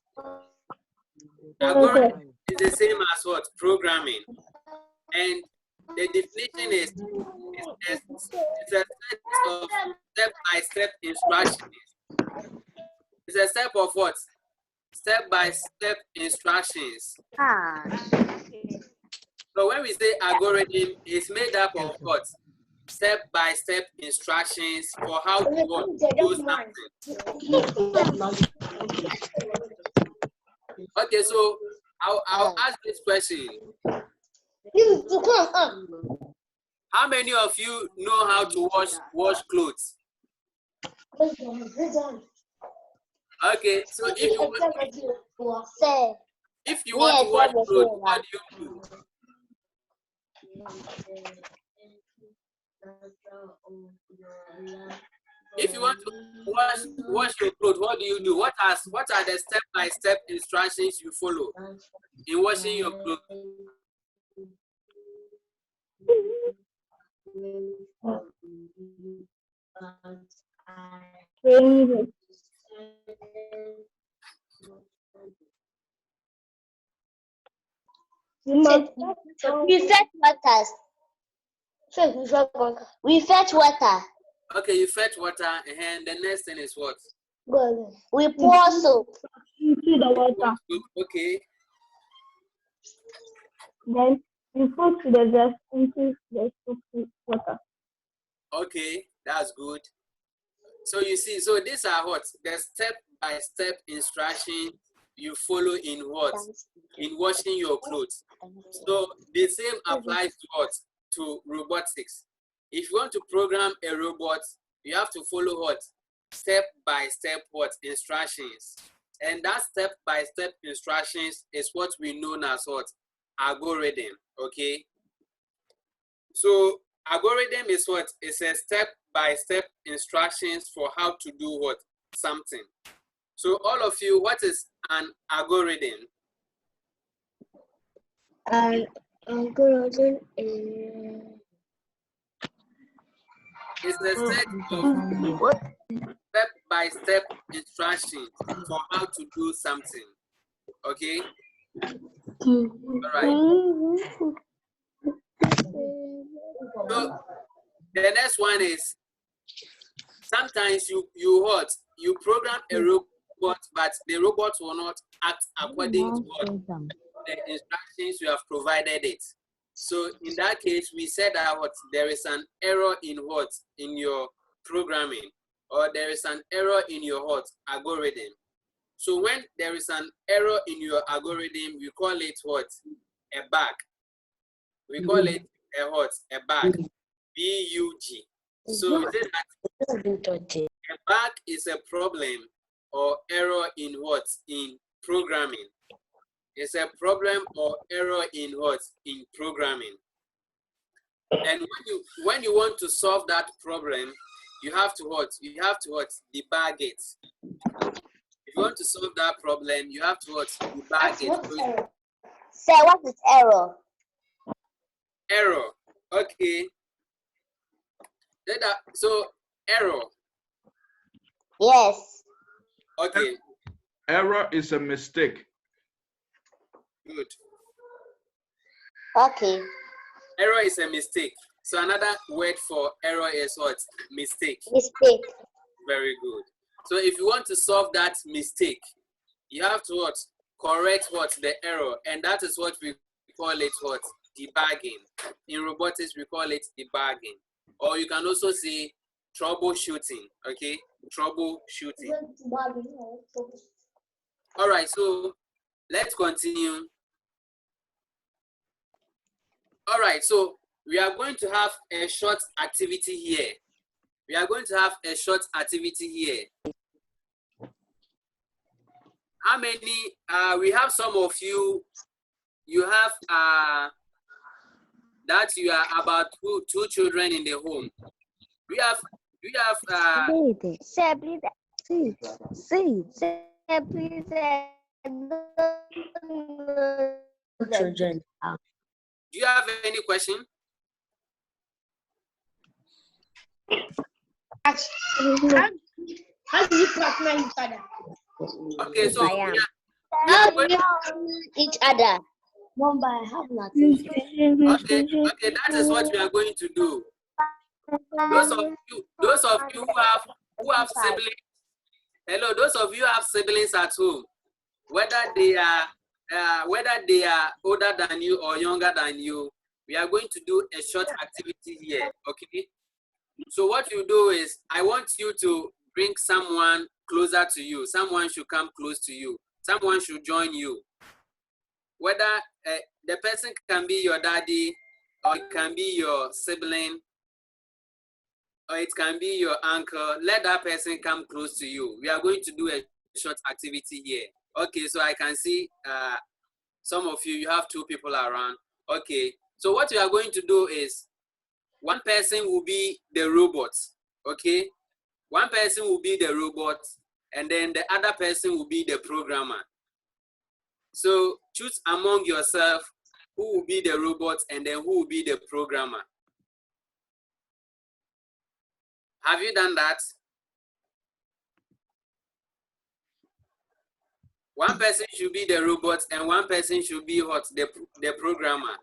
Algorithm is the same as what? Programming. And the definition is a set of step-by-step instructions. It's a step of what? Step-by-step instructions. So when we say algorithm, it's made up of what? Step-by-step instructions for how to do something. Okay, so I'll ask this question. How many of you know how to wash clothes? Okay, so if you If you want to wash clothes, what do you do? If you want to wash your clothes, what do you do? What are the step-by-step instructions you follow in washing your clothes? We fetch water. We fetch water. Okay, you fetch water, and the next thing is what? We pour soap. Into the water. Okay. Then we put the vest into the soap water. Okay, that's good. So you see, so these are what? The step-by-step instructions you follow in what? In washing your clothes. So the same applies to what? To robotics. If you want to program a robot, you have to follow what? Step-by-step what? Instructions. And that step-by-step instructions is what we know as what? Algorithm, okay? So algorithm is what? It's a step-by-step instructions for how to do what? Something. So all of you, what is an algorithm? An algorithm is It's a set of step-by-step instructions for how to do something. Okay? All right. So the next one is sometimes you program a robot, but the robot will not act according to what the instructions you have provided it. So in that case, we said that what there is an error in what in your programming, or there is an error in your what algorithm. So when there is an error in your algorithm, we call it what? A bug. We call it a what? A bug. B-U-G. So is it that a bug is a problem or error in what? In programming. It's a problem or error in what? In programming. And when you want to solve that problem, you have to what? You have to what? Debug it. If you want to solve that problem, you have to what? Debug it. Say what is error? Error. Okay. So error. Yes. Okay. Error is a mistake. Good. Okay. Error is a mistake. So another word for error is what? Mistake. Mistake. Very good. So if you want to solve that mistake, you have to what? Correct what? The error. And that is what we call it what? Debugging. In robotics, we call it debugging. Or you can also say troubleshooting. Okay? Troubleshooting. All right, so let's continue. All right, so we are going to have a short activity here. We are going to have a short activity here. How many? We have some of you. You have that you are about two children in the home. We have Say please. Say please. Children. Do you have any question? How do you partner each other? Okay, so I am. How do you each other? Number, I have nothing. okay, that is what we are going to do. Those of you who have siblings, hello, those of you who have siblings at home, whether they are older than you or younger than you, we are going to do a short activity here, okay? So what you do is, I want you to bring someone closer to you. Someone should come close to you. Someone should join you. Whether the person can be your daddy, or it can be your sibling, or it can be your uncle. Let that person come close to you. We are going to do a short activity here. Okay, so I can see Some of you have 2 people around. Okay, so what we are going to do is one person will be the robot. Okay, one person will be the robot, and then the other person will be the programmer. So choose among yourself who will be the robot and then who will be the programmer. Have you done that? One person should be the robot and one person should be what? The programmer.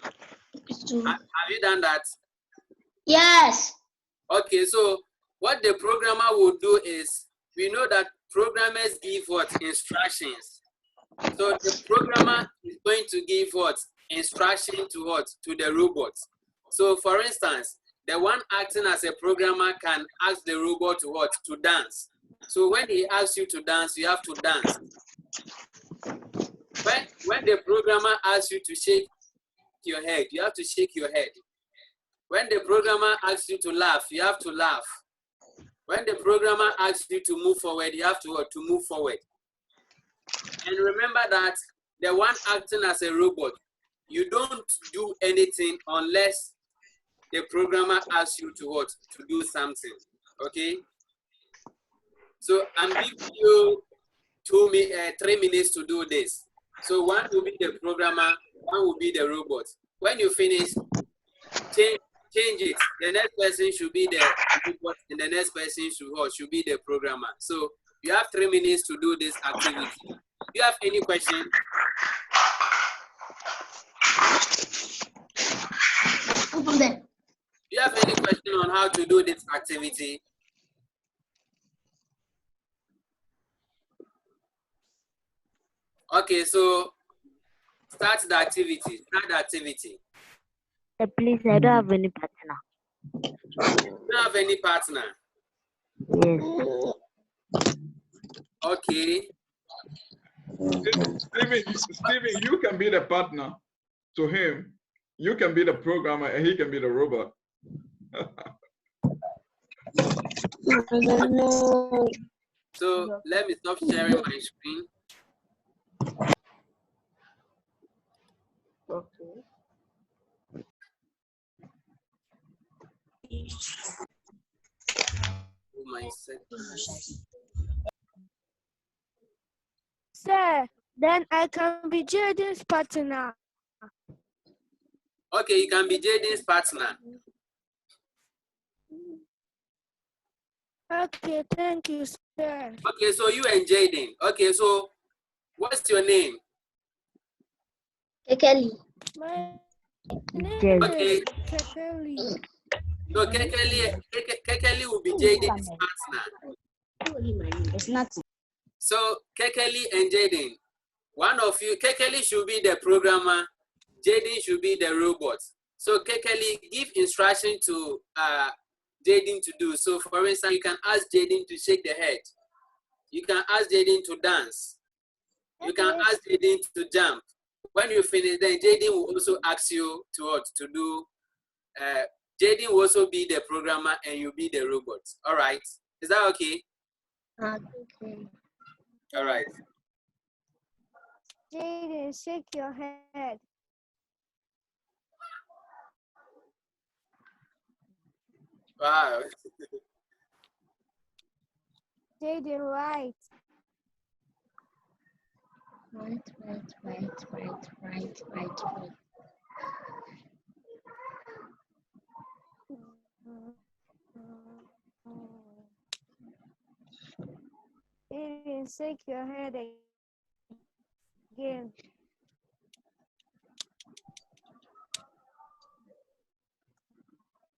Have you done that? Yes. Okay, so what the programmer will do is, we know that programmers give what? Instructions. So the programmer is going to give what? Instruction to what? To the robot. So for instance, the one acting as a programmer can ask the robot to what? To dance. So when he asks you to dance, you have to dance. When the programmer asks you to shake your head, you have to shake your head. When the programmer asks you to laugh, you have to laugh. When the programmer asks you to move forward, you have to move forward. And remember that the one acting as a robot, you don't do anything unless the programmer asks you to what? To do something. Okay? So I'm giving you 3 minutes to do this. So one will be the programmer, one will be the robot. When you finish, change it. The next person should be the robot, and the next person should be the programmer. So you have 3 minutes to do this activity. Do you have any question? Do you have any question on how to do this activity? Okay, so start the activity. Please, I don't have any partner. You don't have any partner? Yes. Okay. Steven, you can be the partner to him. You can be the programmer and he can be the robot. So let me stop sharing my screen. Okay. Oh my settings. Sir, then I can be Jaden's partner. Okay, you can be Jaden's partner. Okay, thank you, sir. Okay, so you and Jaden. Okay, so what's your name? Kekeli. My name Okay. is Kekeli. So Kekeli will be Jaden's partner. It's not. So Kekeli and Jaden, one of you, Kekeli should be the programmer, Jaden should be the robot. So Kekeli, give instruction to Jaden to do. So for instance, you can ask Jaden to shake the head. You can ask Jaden to dance. You can ask Jaden to jump. When you finish, then Jaden will also ask you to what to do. Jaden will also be the programmer and you'll be the robot. All right. Is that okay? Okay. All right. Jaden, shake your head. Wow. Jaden, right. Right. Jaden, shake your head again.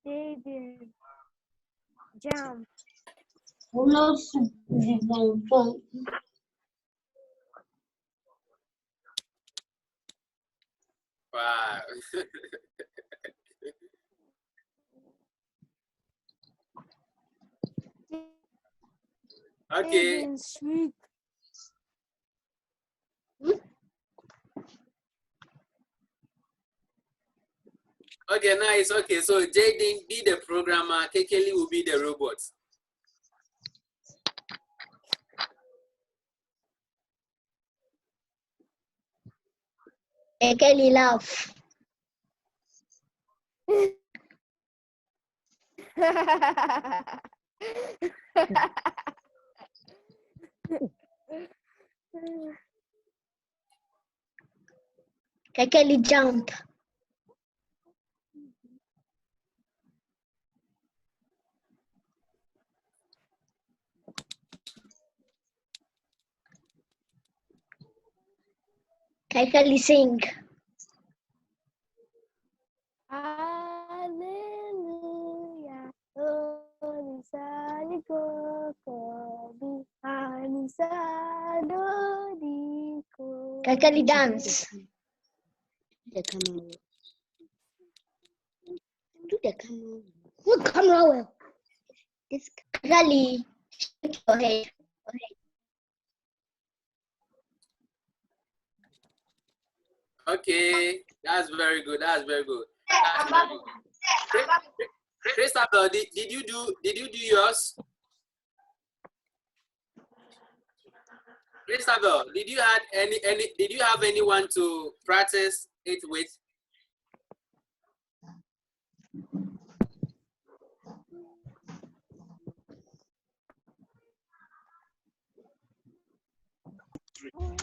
Jaden, jump. Wow. Okay. Jaden, sweep. Okay, nice. Okay, so Jaden be the programmer, Kekeli will be the robot. Kekeli laugh. Kekeli jump. Kekeli sing. Hallelujah. Orisani kokobi. Anisado diko. Kekeli dance. The camera. Do the camera. Look, camera well. This Kekeli shake your head. Okay, that's very good. That's very good. Christabel, did you do yours? Christabel, did you have anyone to practice it with?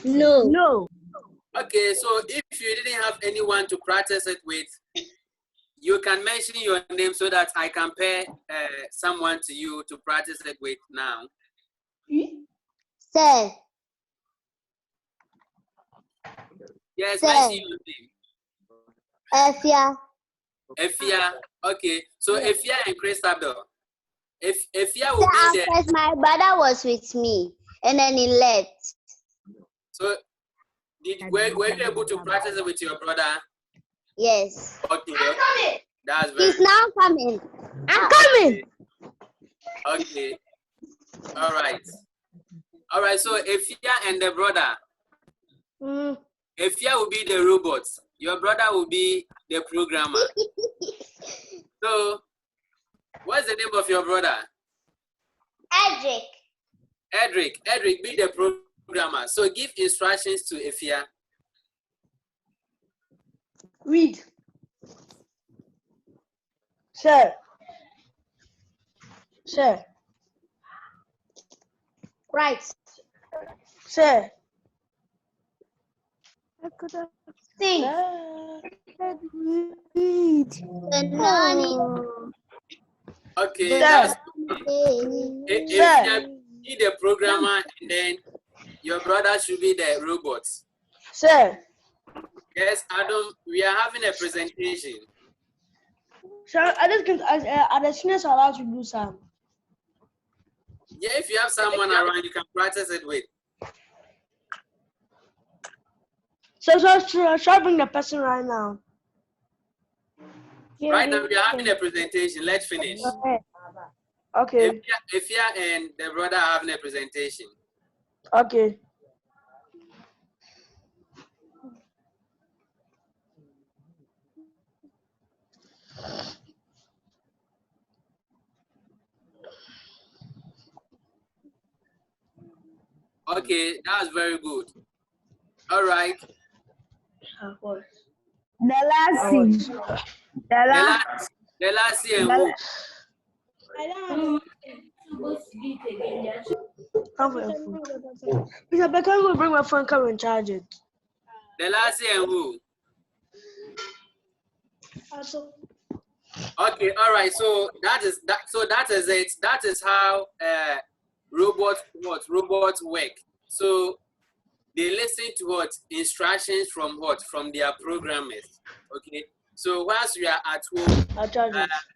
No. Okay, so if you didn't have anyone to practice it with, you can mention your name so that I can pair someone to you to practice it with now. Sir. Yes, Sir. mention your name. Efia. Efia. Okay, so Efia and Christabel. Efia will Sir, be at there. first my brother was with me, and then he left. So, were you able to practice it with your brother? Yes. Okay, okay. That's very He's now coming. I'm okay. coming. Okay. All right. All right. So Efia and the brother. Efia will be the robot. Your brother will be the programmer. So, what's the name of your brother? Edric. Edric, be the programmer. So give instructions to Efia. Read. Sir. Sir. Right. Sir. Sing. Okay, Sir. that's Efia be the programmer, and then your brother should be the robot. Sir. Yes, Adam, we are having a presentation. Sir, I just can are the seniors allowed to do some? Yeah, if you have someone around, you can practice it with. So should I bring the person right now? Right now, we are having a presentation. Let's finish. Okay. Efia and the brother are having a presentation. Okay. Okay, that's very good. All right. The last scene. The last year. Come for your phone. Because I can't go bring my phone, come and charge it. The last year who? Okay, all right. So that is that. So that is it. That is how robots work. So they listen to what instructions from what from their programmers. Okay. So whilst you are at home,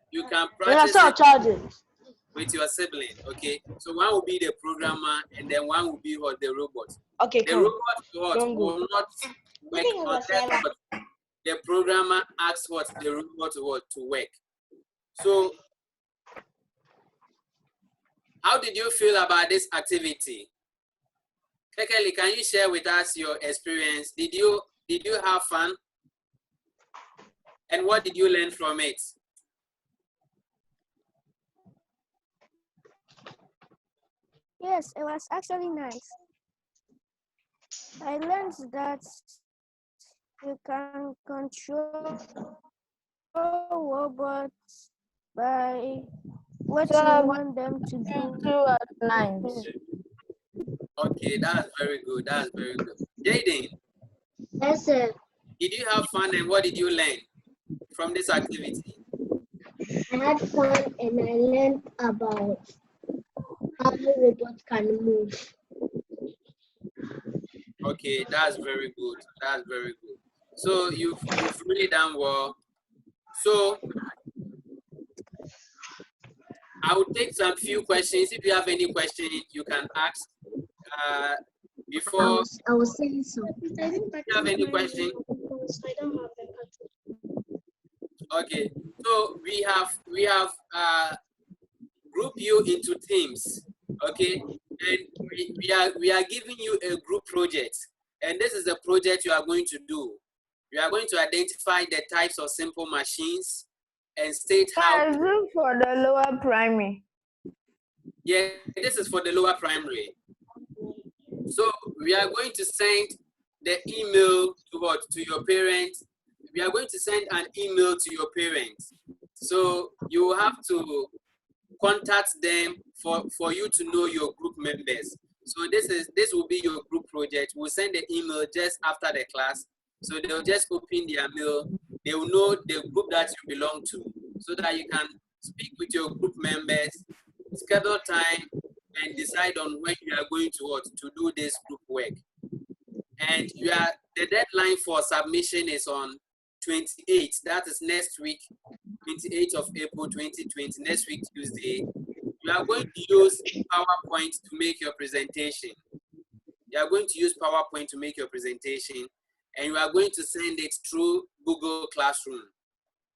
you can practice it with your sibling. Okay. So one will be the programmer, and then one will be what the robot. Okay. The robot will not work unless what the programmer asks what the robot to work. So, how did you feel about this activity? Kekeli, can you share with us your experience? Did you have fun? And what did you learn from it? Yes, it was actually nice. I learned that You can control robots by what So you I'm want them to going do. to at night. Okay, that's very good. That's very good. Jaden, Yes, sir. did you have fun and what did you learn from this activity? I had fun and I learned about how robots can move. Okay, that's very good. That's very good. So you've really done well. So I will take some few questions. If you have any question, you can ask before. I was saying so. If you have any question, okay. So we have group you into teams, okay, and we are giving you a group project, and this is the project you are going to do. You are going to identify the types of simple machines and state how. Is it for the lower primary? Yeah, this is for the lower primary. So we are going to send the email to your parents. We are going to send an email to your parents. So you will have to contact them for you to know your group members. So this will be your group project. We'll send the email just after the class. So they'll just open their mail. They will know the group that you belong to, so that you can speak with your group members, schedule time, and decide on when you are going to do this group work. And the deadline for submission is on 28th. That is next week, 28th of April 2020, next week Tuesday. You are going to use PowerPoint to make your presentation. You are going to use PowerPoint to make your presentation, and you are going to send it through Google Classroom.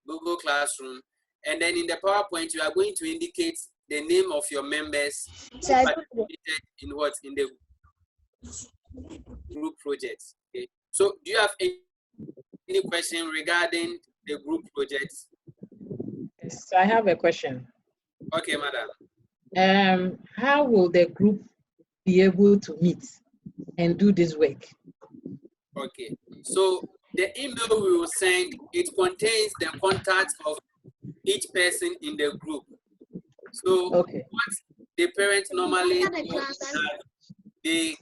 Google Classroom. And then in the PowerPoint, you are going to indicate the name of your members who participated in the group projects. Okay. So do you have any question regarding the group projects? Yes, I have a question. Okay, madam. How will the group be able to meet and do this work? Okay, so the email we will send, it contains the contact of each person in the group. So what the parents normally do is that they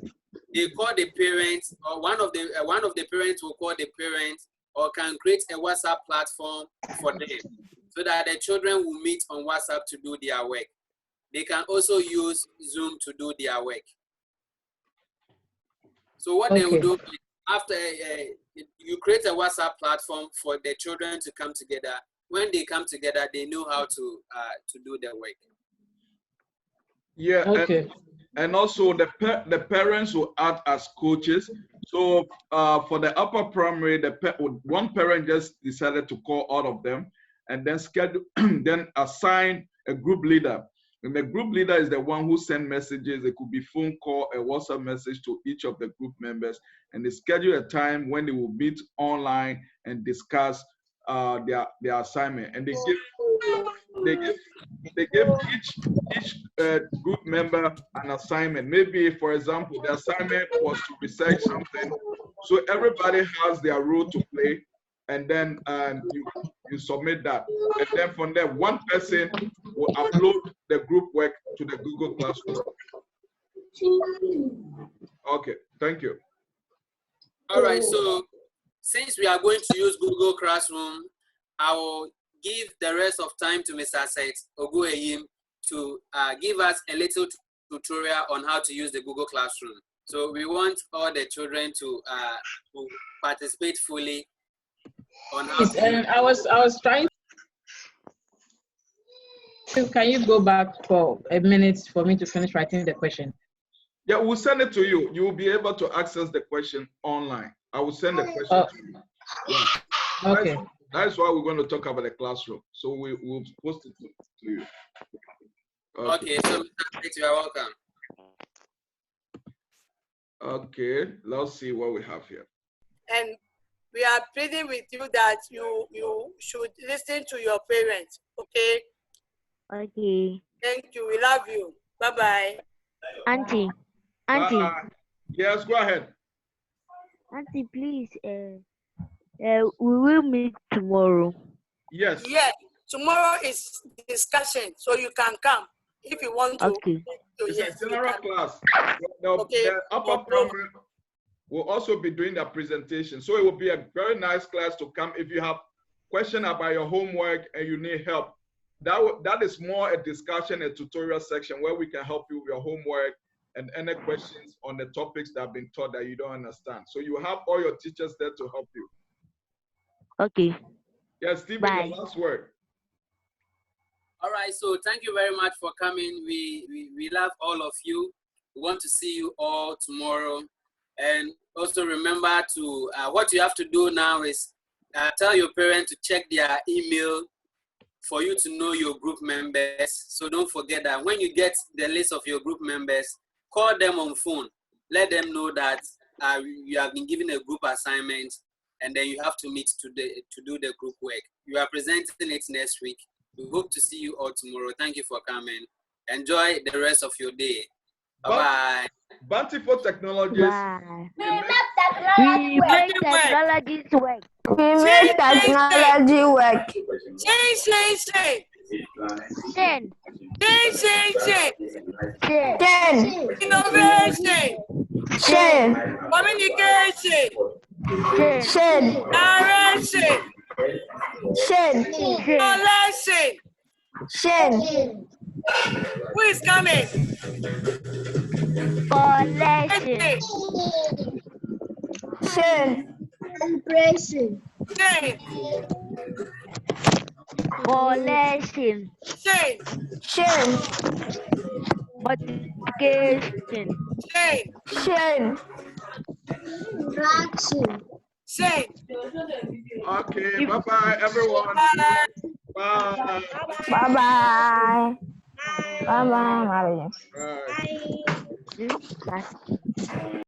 call the parents, or one of the parents will call the parents, or can create a WhatsApp platform for them, so that the children will meet on WhatsApp to do their work. They can also use Zoom to do their work. So what they will do is, after you create a WhatsApp platform for the children to come together. When they come together, they know how to do their work. Yeah. Okay. And also the parents will act as coaches. So for the upper primary, one parent just decided to call all of them and then then assign a group leader. And the group leader is the one who sends messages. It could be phone call, a WhatsApp message to each of the group members, and they schedule a time when they will meet online and discuss their assignment. And they give each group member an assignment. Maybe, for example, the assignment was to research something. So everybody has their role to play, and then you submit that. And then from there, one person will upload the group work to the Google Classroom. Okay, thank you. All right, so since we are going to use Google Classroom, I will give the rest of time to Mr. Seth Ogueyim to give us a little tutorial on how to use the Google Classroom. So we want all the children to participate fully on how to I was trying. Can you go back for a minute for me to finish writing the question? Yeah, we'll send it to you. You will be able to access the question online. I will send the question to you. Yeah. Okay. That's why we're going to talk about the classroom. So we'll post it to you. Okay, so Mr. you are welcome. Okay, let's see what we have here. And we are pleading with you that you should listen to your parents, okay? Okay. Thank you. We love you. Bye-bye. Auntie. Yes, go ahead. Auntie, please. We will meet tomorrow. Yes. Yeah, tomorrow is discussion, so you can come if you want to. Okay. It's Yes, a you general can. class. Okay, The upper primary will also be doing the presentation. So it will be a very nice class to come if you have question about your homework and you need help. That is more a discussion, a tutorial section where we can help you with your homework and any questions on the topics that have been taught that you don't understand. So you have all your teachers there to help you. Okay. Yes, Stephen, Bye. your last word. All right, so thank you very much for coming. We love all of you. We want to see you all tomorrow. And also remember to, what you have to do now is tell your parents to check their email for you to know your group members. So don't forget that when you get the list of your group members, call them on phone. Let them know that you have been given a group assignment and then you have to meet today to do the group work. You are presenting it next week. We hope to see you all tomorrow. Thank you for coming. Enjoy the rest of your day. Bye-bye. Bountiful Technologies. Bye. We make technologies work. We make technology work. Ten. Innovation. Share. Communication. Share. Direction. Share. Collection. Share. Who is coming? Collection. Share. Impression. Change. Collection. Change. Share. Multiplication. Change. Share. Fraction. Change. Okay, bye-bye, everyone. Bye. Bye. Bye-bye. Bye-bye, Maria. Bye. Bye.